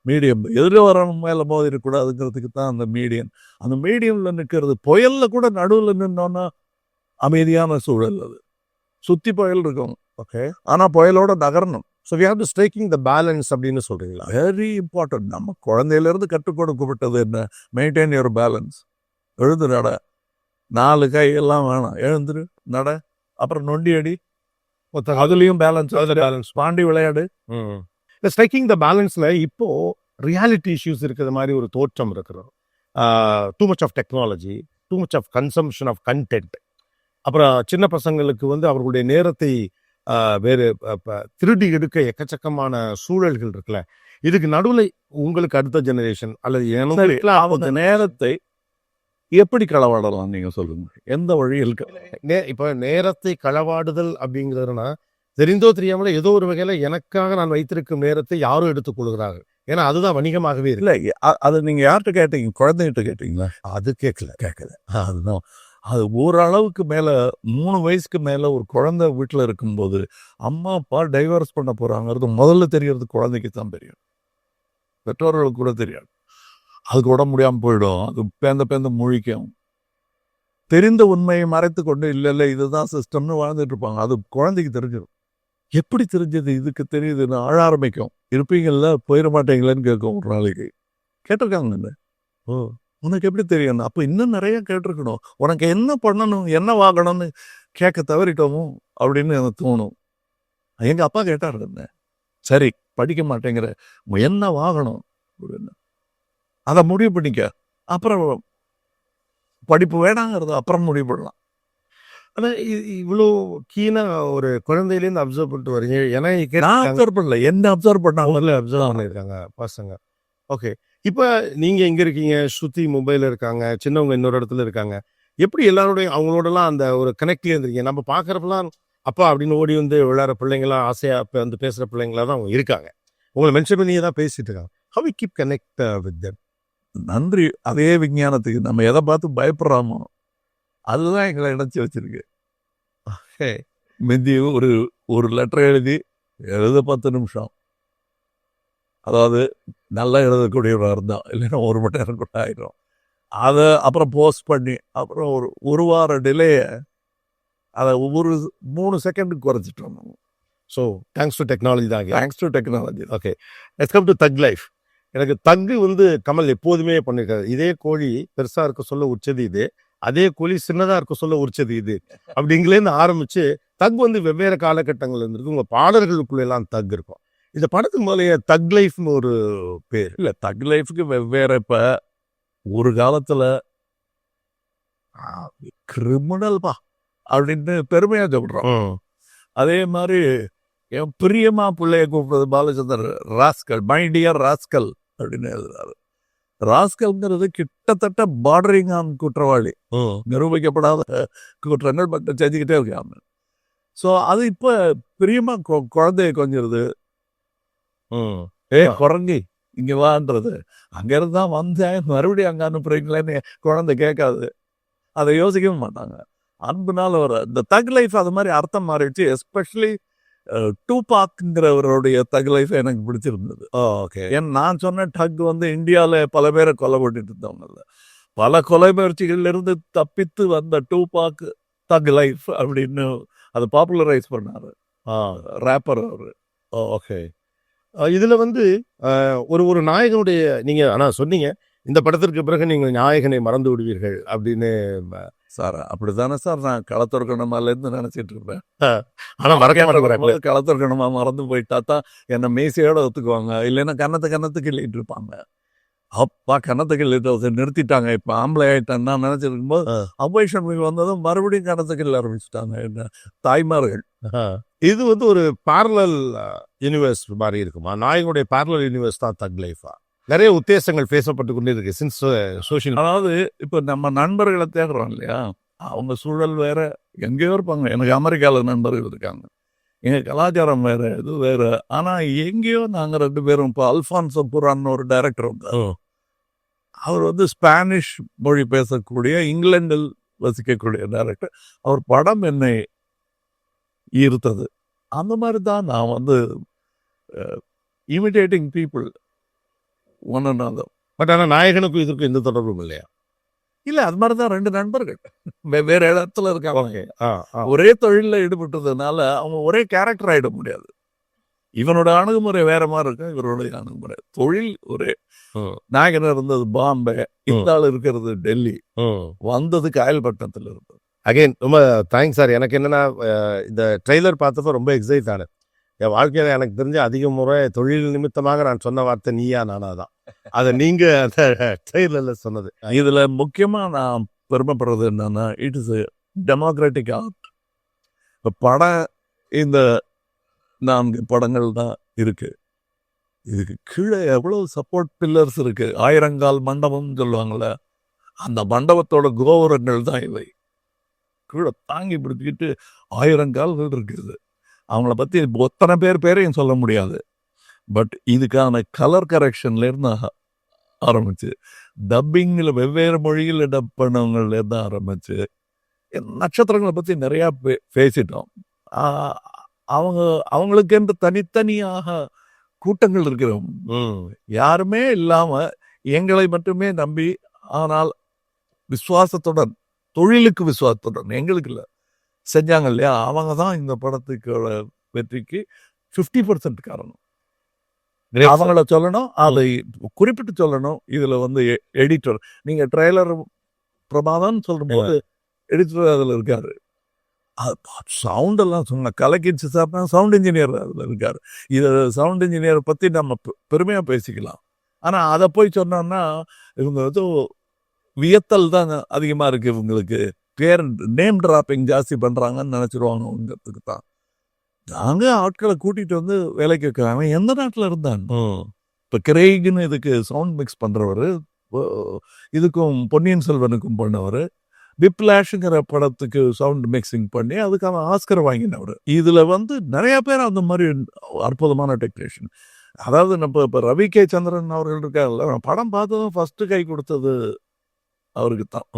மீடியம், எதிர வரணும் மேல மோதி இருக்கக்கூடாதுங்கிறதுக்கு தான் அந்த மீடியம். அந்த மீடியம்ல நிற்கிறது, புயல்ல கூட நடுவில் நின்னோன்னா அமைதியான சூழல். அது சுத்தி புயல் இருக்கும், ஓகே, ஆனா புயலோட நகரணும். So we have to striking the balance அப்படின்னு சொல்றீங்களா? Very important. நம்ம குழந்தையிலேருந்து கற்றுக் கொடுக்கப்பட்டது என்ன, மெயின்டைன் யுவர் பேலன்ஸ். எழுந்து நட, 4 கை எல்லாம் வேணாம், எழுந்துரு நட, அப்புறம் நொண்டி அடி, அதுலயும் பேலன்ஸ், பாண்டி விளையாடு. இந்த ஸ்ட்ரைக்கிங் த பேலன்ஸ்ல இப்போ ரியாலிட்டி இஷ்யூஸ் இருக்கிற மாதிரி ஒரு தோற்றம் இருக்கிறோம். Too much of technology, too much of consumption of content, அப்புறம் சின்ன பசங்களுக்கு அவர்களுடைய நேரத்தை வேறு திருடி எடுக்க எக்கச்சக்கமான சூழல்கள் இருக்குல்ல. இதுக்கு நடுவில் உங்களுக்கு அடுத்த ஜெனரேஷன் அல்லது அவங்க நேரத்தை எப்படி களவாடலாம் நீங்க சொல்லுங்க, எந்த வழியில்? இப்ப நேரத்தை களவாடுதல் அப்படிங்கிறதுனா தெரிந்தோ தெரியாமல ஏதோ ஒரு வகையில எனக்காக நான் வைத்திருக்கும் நேரத்தை யாரும் எடுத்துக் கொள்கிறார்கள். ஏன்னா அதுதான் வணிகமாகவே இல்லை. அது நீங்க யார்கிட்ட கேட்டீங்க? குழந்தைகிட்ட கேட்டீங்களா? அது கேட்கல. அதுதான். அது ஓரளவுக்கு மேல 3 வயசுக்கு மேல ஒரு குழந்தை வீட்டுல இருக்கும்போது அம்மா அப்பா டைவர்ஸ் பண்ண போறாங்கிறது முதல்ல தெரியறது குழந்தைக்கு தான் தெரியும், பெற்றோர்களுக்கு கூட தெரியாது. அதுக்கு உடம்பு முடியாம போயிடும், அது பேந்த முழிக்கும். தெரிந்த உண்மையை மறைத்து கொண்டு இல்லை இதுதான் சிஸ்டம்னு வாழ்ந்துட்டு இருப்பாங்க. அது குழந்தைக்கு தெரிஞ்சிடும். எப்படி தெரிஞ்சது? இதுக்கு தெரியுதுன்னு அழ ஆரம்பிக்கும். இருப்பீங்கள்ல, போயிட மாட்டீங்களேன்னு கேட்கும். ஒரு நாளைக்கு கேட்டிருக்காங்க, உனக்கு எப்படி தெரியும்? அப்போ இன்னும் நிறைய கேட்டிருக்கணும், உனக்கு என்ன பண்ணணும், என்ன வாங்கணும்னு கேட்க தவறிட்டோமோ அப்படின்னு எனக்கு தோணும். எங்க அப்பா கேட்டார், என்ன சரி படிக்க மாட்டேங்கிற, என்ன வாங்கணும் அப்படின்னு அதை முடிவு பண்ணிக்க, அப்புறம் படிப்பு வேணாங்கிறது அப்புறம் முடிவு பண்ணலாம். ஆனா இவ்வளோ கீனா ஒரு குழந்தையிலேருந்து அப்சர்வ் பண்ணிட்டு வரீங்க. ஏன்னா நான் அப்சர்வ் பண்ணல, என்ன அப்சர்வ் பண்ணாங்க, அப்சர்வ் பண்ணியிருக்காங்க பசங்க. ஓகே, இப்போ நீங்க எங்க இருக்கீங்க? ஸ்ருதி மும்பைல இருக்காங்க, சின்னவங்க இன்னொரு இடத்துல இருக்காங்க. எப்படி எல்லாரோடையும் அவங்களோடலாம் அந்த ஒரு கனெக்ட்லேயே இருந்திருக்கீங்க? நம்ம பார்க்குறப்பெல்லாம் அப்பா அப்படின்னு ஓடி வந்து விளையாடுற பிள்ளைங்களாம், ஆசையா இப்போ வந்து பேசுகிற பிள்ளைங்களா தான் அவங்க இருக்காங்க. உங்களை மென்ஷன் பண்ணியே தான் பேசிட்டு இருக்காங்க. How we keep connect with that? நன்றி. அதே விஞ்ஞானத்துக்கு நம்ம எதை பார்த்து பயப்படுறாமோ அதுதான் எங்களை இணைச்சி வச்சிருக்கு. முந்தி ஒரு லெட்டர் எழுத 10 நிமிஷம், அதாவது நல்லா எழுதக்கூடியவராக இருந்தால், இல்லைன்னா 1 மணி நேரம் கூட ஆயிடும். அதை அப்புறம் போஸ்ட் பண்ணி அப்புறம் ஒரு வார டிலேயை அதை 3 செகண்டுக்கு குறைச்சிட்டோம். ஸோ தேங்க்ஸ் டு டெக்னாலஜி தான். Thanks to technology. Okay, let's come to தக் லைஃப். எனக்கு தக்கு வந்து கமல் எப்போதுமே பண்ணியிருக்காரு. இதே கோழி பெருசாக இருக்க சொல்ல உச்சது இது, அதே கோழி சின்னதாக இருக்க சொல்ல உரிச்சது இது அப்படிங்களேன்னு ஆரம்பிச்சு தக் வந்து வெவ்வேறு காலகட்டங்கள் இருந்திருக்கு. உங்கள் பாடல்களுக்குள்ள எல்லாம் தக் இருக்கும். இந்த படத்துக்கு முதலைய தக் லைஃப்னு ஒரு பேர் இல்லை, தக் லைஃபுக்கு வெவ்வேறு. இப்போ ஒரு காலத்தில் கிரிமினல்பா அப்படின்னு பெருமையாக சொல்கிறோம். அதே மாதிரி என் பிரியமா பிள்ளைய கூப்பிடுறது Balachander rascal, my dear rascal அப்படின்னு எழுதுறாரு. ராஸ்கல்ங்கிறது கிட்டத்தட்ட பார்டரிங் ஆன் குற்றவாளி, நிரூபிக்கப்படாத குற்றங்கள் பட்ட செஞ்சுக்கிட்டே இருக்காங்க. ஸோ அது இப்போ பிரியமா குழந்தைய கொஞ்சிருது. ம். குரங்கி இங்க வான்றது. அங்க இருந்தா வந்தேன் மறுபடியும் அங்க அனுப்புறீங்களேன்னு குழந்தை கேட்காது. அதை யோசிக்கவும் மாட்டாங்க. அன்புனால வர இந்த தக் லைஃப் அது மாதிரி அர்த்தம் மாறிடுச்சு. எஸ்பெஷலி டூபாக்ங்கிறவருடைய தக் லைஃப் எனக்கு பிடிச்சிருந்தது. ஓகே. ஏன் நான் சொன்ன டக் வந்து இந்தியாவில் பல பேரை கொலை பண்ணிட்டு இருந்தவங்க, பல கொலை முயற்சிகள்ல இருந்து தப்பித்து வந்த டூபாக் தக் லைஃப் அப்படின்னு அதை பாப்புலரைஸ் பண்ணாரு ரேப்பர் அவரு. ஓகே. இதுல வந்து ஒரு நாயகனுடைய நீங்க ஆனா சொன்னீங்க இந்த படத்திற்கு பிறகு நீங்கள் நாயகனை மறந்து விடுவீர்கள் அப்படின்னு. சார் அப்படித்தானே சார் நான் களத்துறக்கணுமால இருந்து நினைச்சிட்டு இருப்பேன். ஆனா மறக்க மாட்டேங்கிறாங்க. களத்துறக்கணுமா மறந்து போயிட்டா தான் என்ன மீசையோட ஒத்துக்குவாங்க. இல்லைன்னா கன்னத்து கிள்ளிட்டு இருப்பாங்க. அப்பா கன்னத்து கிள்ளிட்டு நிறுத்திட்டாங்க. இப்ப ஆம்பளை ஆயிட்டான்னு நான் நினைச்சிருக்கும் போது அபோஷன் வந்ததும் மறுபடியும் கன்னத்து கிள்ள ஆரம்பிச்சுட்டாங்க என்ன தாய்மார்கள். இது வந்து ஒரு பேரலல் யூனிவர்ஸ் மாதிரி இருக்குமா? நாயகனுடைய பேரலல் யூனிவர்ஸ் தான் தக் லைஃபா? நிறைய உத்தேசங்கள் பேசப்பட்டு கொண்டே இருக்கு சின்ஸ் சோஷியல். அதாவது இப்போ நம்ம நண்பர்களை தேடுறோம் இல்லையா, அவங்க சூழல் வேற எங்கேயோ இருப்பாங்க. எனக்கு அமெரிக்காவில் நண்பர்கள் இருக்காங்க. எங்கள் கலாச்சாரம் வேற, இது வேற. ஆனால் எங்கேயோ நாங்கள் 2 பேரும் இப்போ அல்ஃபான்சோ புரான்னு ஒரு டைரக்டர் இருந்தார். அவர் வந்து ஸ்பானிஷ் மொழி பேசக்கூடிய இங்கிலாந்தில் வசிக்கக்கூடிய டைரக்டர். அவர் படம் என்னை ஈர்த்தது. அந்த மாதிரி தான் நான் வந்து imitating people one another. But ஆனால் நாயகனுக்கும் இதற்கும் எந்த தொடர்பும் இல்லையா? இல்லை, அது மாதிரி தான் 2 நண்பர்கள் வெவ்வேறு இடத்துல இருக்காங்க. ஆ. ஒரே தொழிலில் ஈடுபட்டதுனால அவங்க ஒரே கேரக்டர் ஆகிட முடியாது. இவனோட அணுகுமுறை வேற மாதிரி இருக்கும், இவருடைய அணுகுமுறை தொழில் ஒரே. நாயகன் இருந்தது பாம்பே, இந்த ஆள் இருக்கிறது டெல்லி, வந்தது காயல்பட்டினத்தில் இருந்தது. அகைன் ரொம்ப தேங்க்ஸ் சார். எனக்கு என்னன்னா இந்த ட்ரெய்லர் பார்த்தப்போ ரொம்ப எக்ஸைட் ஆனேன். என் வாழ்க்கையில் எனக்கு தெரிஞ்ச அதிக முறை தொழில் நிமித்தமாக நான் சொன்ன வார்த்தை நீயா நானா தான். அதை நீங்க அந்த ட்ரெய்லரில் சொன்னது. இதுல முக்கியமா நான் பெருமைப்படுறது என்னன்னா, இட் இஸ் டெமோக்ராட்டிக் ஆர்ட். இப்போ படம் இந்த 4 படங்கள் தான் இருக்கு. இதுக்கு கீழே எவ்வளவு சப்போர்ட் பில்லர்ஸ் இருக்கு. 1000 கால் மண்டபம்னு சொல்லுவாங்கள்ல, அந்த மண்டபத்தோட கோபுரங்கள் தான் இவை. கீழே தாங்கி பிடிச்சிக்கிட்டு 1000 கால்கள் இருக்குது. அவங்கள பற்றி ஒத்தனை பேரையும் சொல்ல முடியாது. பட் இதுக்கான கலர் கரெக்ஷன்லேருந்து ஆரம்பிச்சு, டப்பிங்கில் வெவ்வேறு மொழியில் டப் பண்ணவங்கலேருந்து ஆரம்பிச்சு, நட்சத்திரங்களை பற்றி நிறையா பேசிட்டோம். அவங்களுக்கென்று தனித்தனியாக கூட்டங்கள் இருக்கிறோம். யாருமே இல்லாமல் எங்களை மட்டுமே நம்பி, ஆனால் விசுவாசத்துடன், தொழிலுக்கு விசுவாசத்துடன், எங்களுக்கு இல்லை, செஞ்சாங்க இல்லையா, அவங்க தான் இந்த படத்துக்கு வெற்றிக்கு 50% காரணம். அவங்கள சொல்லணும், அதை குறிப்பிட்டு சொல்லணும். இதில் வந்து எடிட்டர், நீங்கள் ட்ரெய்லர் பிரமாதம் சொல்லும்போது எடிட்டர் அதில் இருக்காரு. சவுண்டெல்லாம் சொன்ன கலக்கிச்சு சாப்பிட்டா சவுண்ட் இன்ஜினியர் அதில் இருக்கார். இதை சவுண்ட் இன்ஜினியரை பற்றி நம்ம பெருமையாக பேசிக்கலாம். ஆனால் அதை போய் சொன்னோம்னா இவங்க வந்து வியத்தல் தான் அதிகமாக இருக்குது. இவங்களுக்கு பேர் நேம் டிராப்பிங் ஜாஸ்தி பண்ணுறாங்கன்னு நினச்சிருவாங்கங்கிறதுக்கு தான் நாங்கள் ஆட்களை கூட்டிகிட்டு வந்து வேலைக்கு வைக்கிறோம். அவன் எந்த நாட்டில் இருந்தான்? இப்போ கிரேகுன்னு இதுக்கு சவுண்ட் மிக்ஸ் பண்ணுறவர், இதுக்கும் பொன்னியின் செல்வனுக்கும் பண்ணவர், விப்லாஷுங்கிற படத்துக்கு சவுண்ட் மிக்சிங் பண்ணி அதுக்கான ஆஸ்கர் வாங்கினவர். இதில் வந்து நிறையா பேர் அந்த மாதிரி அற்புதமான டெக்னீஷியன். அதாவது நம்ம இப்போ ரவி கே சந்திரன் அவர்கள் இருக்காங்கல்ல, படம் பார்த்ததும் ஃபஸ்ட்டு கை கொடுத்தது அவருக்கு தான்.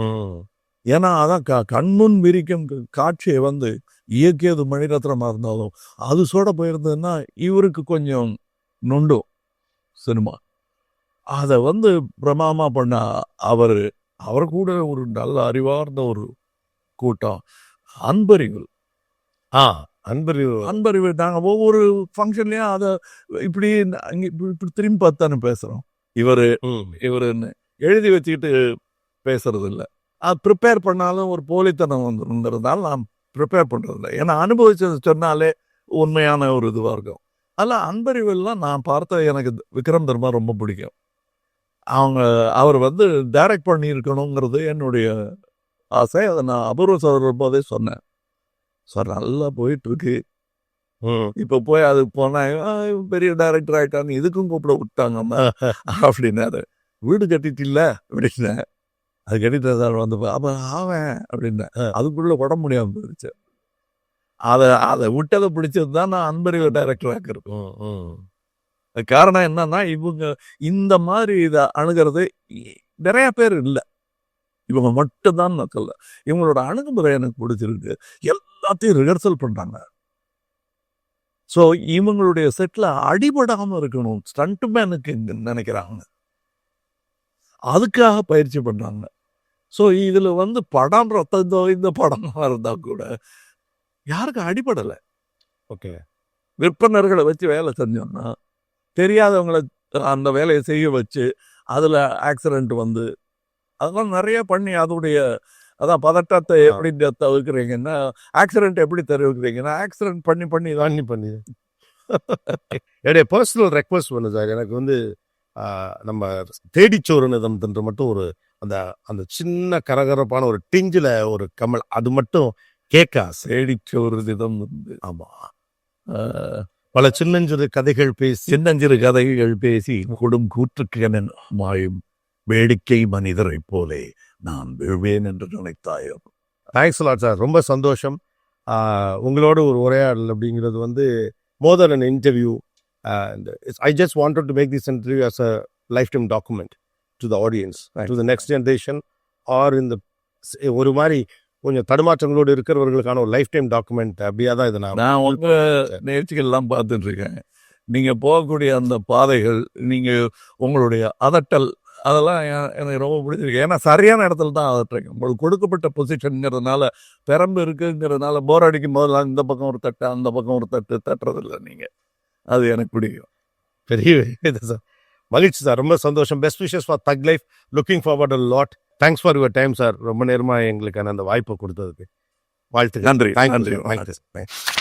ஏன்னா அதான் கண்முன் விரிக்கும் காட்சியை வந்து இயக்கியது மணிரத்னமாக இருந்தாலும் அது சோட போயிருந்ததுன்னா இவருக்கு கொஞ்சம் நொண்டும் சினிமா. அதை வந்து பிரமாதமாக பண்ண அவர் கூட ஒரு நல்ல அறிவார்ந்த ஒரு கூட்டம். அன்பறிவு நாங்கள் ஒவ்வொரு ஃபங்க்ஷன்லேயும் அதை இப்படி இப்படி திரும்பி பார்த்தானு பேசுகிறோம். இவருன்னு எழுதி வச்சுக்கிட்டு பேசுறது இல்லை. அது ப்ரிப்பேர் பண்ணாலும் ஒரு போலித்தனம் வந்துருந்தால் நான் ப்ரிப்பேர் பண்ணுறதில்ல. ஏன்னா அனுபவிச்சது சொன்னாலே உண்மையான ஒரு இதுவாக இருக்கும். அதில் அன்பறிவெல்லாம் நான் பார்த்த எனக்கு விக்ரம் தர்மா ரொம்ப பிடிக்கும். அவர் வந்து டைரக்ட் பண்ணியிருக்கணுங்கிறது என்னுடைய ஆசை. அதை நான் அபூர்வ சகோதரர் போதே சொன்னேன். சார் நல்லா போயிட்டுருக்கு, இப்போ போய் அது போனால் பெரிய டைரக்டர் ஆகிட்டான்னு இதுக்கும் கூப்பிட விட்டாங்க அப்படின்னாரு. வீடு கட்டிட்டு இல்லை அப்படின்னேன். அது கட்டிட்டு வந்து அப்போ ஆவேன் அப்படின்னேன். அதுக்குள்ளே உடம்பு முடியாமல் போயிடுச்சு. அதை விட்டதை பிடிச்சது தான் நான் அன்பறிவு டைரக்டர் ஆக்கிருக்கேன். காரணம் என்னன்னா, இவங்க இந்த மாதிரி இதை அணுகிறது நிறைய பேர் இல்லை, இவங்க மட்டும்தான் மக்கள். இவங்களோட அணுகுமுறை எனக்கு பிடிச்சிருக்கு. எல்லாத்தையும் ரிஹர்சல் பண்றாங்க. ஸோ இவங்களுடைய செட்டில் அடிபடாமல் இருக்கணும் ஸ்டண்ட் மேனுக்கு நினைக்கிறாங்க, அதுக்காக பயிற்சி பண்றாங்க. ஸோ இதில் படம் ரத்தம் இந்த படமாக இருந்தால் கூட யாருக்கும் அடிபடலை. ஓகே. விற்பனர்களை வச்சு வேலை செஞ்சோம்னா தெரியாதவங்களை அந்த வேலையை செய்ய வச்சு அதில் ஆக்சிடென்ட் அதெல்லாம் நிறைய பண்ணி அதோடைய அதான் பதட்டத்தை எப்படி தவிர்க்கிறீங்கன்னா, ஆக்சிடென்ட் எப்படி தவிர்க்கிறீங்கன்னா, ஆக்சிடென்ட் பண்ணி பண்ணி என்னுடைய பர்சனல் ரெக்வஸ்ட் பண்ணு சார், எனக்கு நம்ம தேடிச்சோறுனதம்ன்ற மட்டும் ஒரு அந்த அந்த சின்ன கரகரப்பான ஒரு டிஞ்சில் ஒரு கமல், அது மட்டும் கேட்க ஆசை. தேடிச்சோறு விதம் பல சின்னஞ்சிறு கதைகள் பேசி சின்னஞ்சிறு கதைகள் பேசி கொடும் கூற்றுக்கு மாயும் வேடிக்கை மனிதரை போலே நான் விழுவேன் என்று நினைத்தாயோ. தேங்க்ஸ் லாட் சார், ரொம்ப சந்தோஷம். உங்களோட ஒரு உரையாடல் அப்படிங்கிறது more than an interview. I just wanted to make this interview as a lifetime document to the audience, to the next generation, or in the ஒரு மாதிரி கொஞ்சம் தடுமாற்றங்களோடு இருக்கிறவர்களுக்கான ஒரு லைஃப் டைம் டாக்குமெண்ட். அப்படியே தான் இதை நான் உங்கள் நிகழ்ச்சிகள்லாம் பார்த்துட்டு இருக்கேன். நீங்கள் போகக்கூடிய அந்த பாதைகள், நீங்கள் உங்களுடைய அதட்டல், அதெல்லாம் எனக்கு ரொம்ப பிடிச்சிருக்கு. ஏன்னா சரியான இடத்துல தான் அதட்டுறீங்க. உங்களுக்கு கொடுக்கப்பட்ட பொசிஷனுங்கிறதுனால, பெரம்பு இருக்குங்கிறதுனால போர் அடிக்கும் போதெல்லாம் இந்த பக்கம் ஒரு தட்டு அந்த பக்கம் ஒரு தட்டு தட்டுறதில்லை நீங்கள். அது எனக்கு பிடிக்கும். பெரிய இது சார், மகிழ்ச்சி சார், ரொம்ப சந்தோஷம். பெஸ்ட் விஷஸ் ஃபார் தக் life. Looking forward a lot. Thanks for your time sir. ரொம்ப நேரமாக எங்களுக்கான அந்த வாய்ப்பை கொடுத்ததுக்கு வாழ்த்து. நன்றி. நன்றி.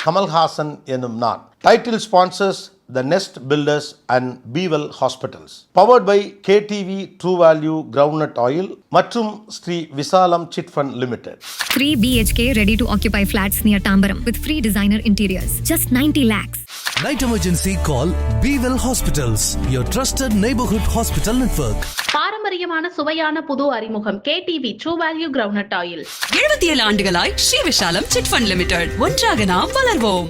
கமல்ஹாசன் எனும் நான். Title sponsors the nest builders and Bewell hospitals. Powered by KTV true value groundnut oil மற்றும் Sri Visalam chit fund limited. 3 BHK ready to occupy flats near Tambaram with free designer interiors. Just 90 lakhs. Night emergency, call Be Well Hospitals, your trusted neighborhood hospital network. பாரம்பரியமான சுவையான புது அறிமுகம் KTV true value groundnut oil. 77 ஆண்டுகளாய் Sri Vishalam chit fund limited. ஒன்றாக நாம் வளர்வோம்.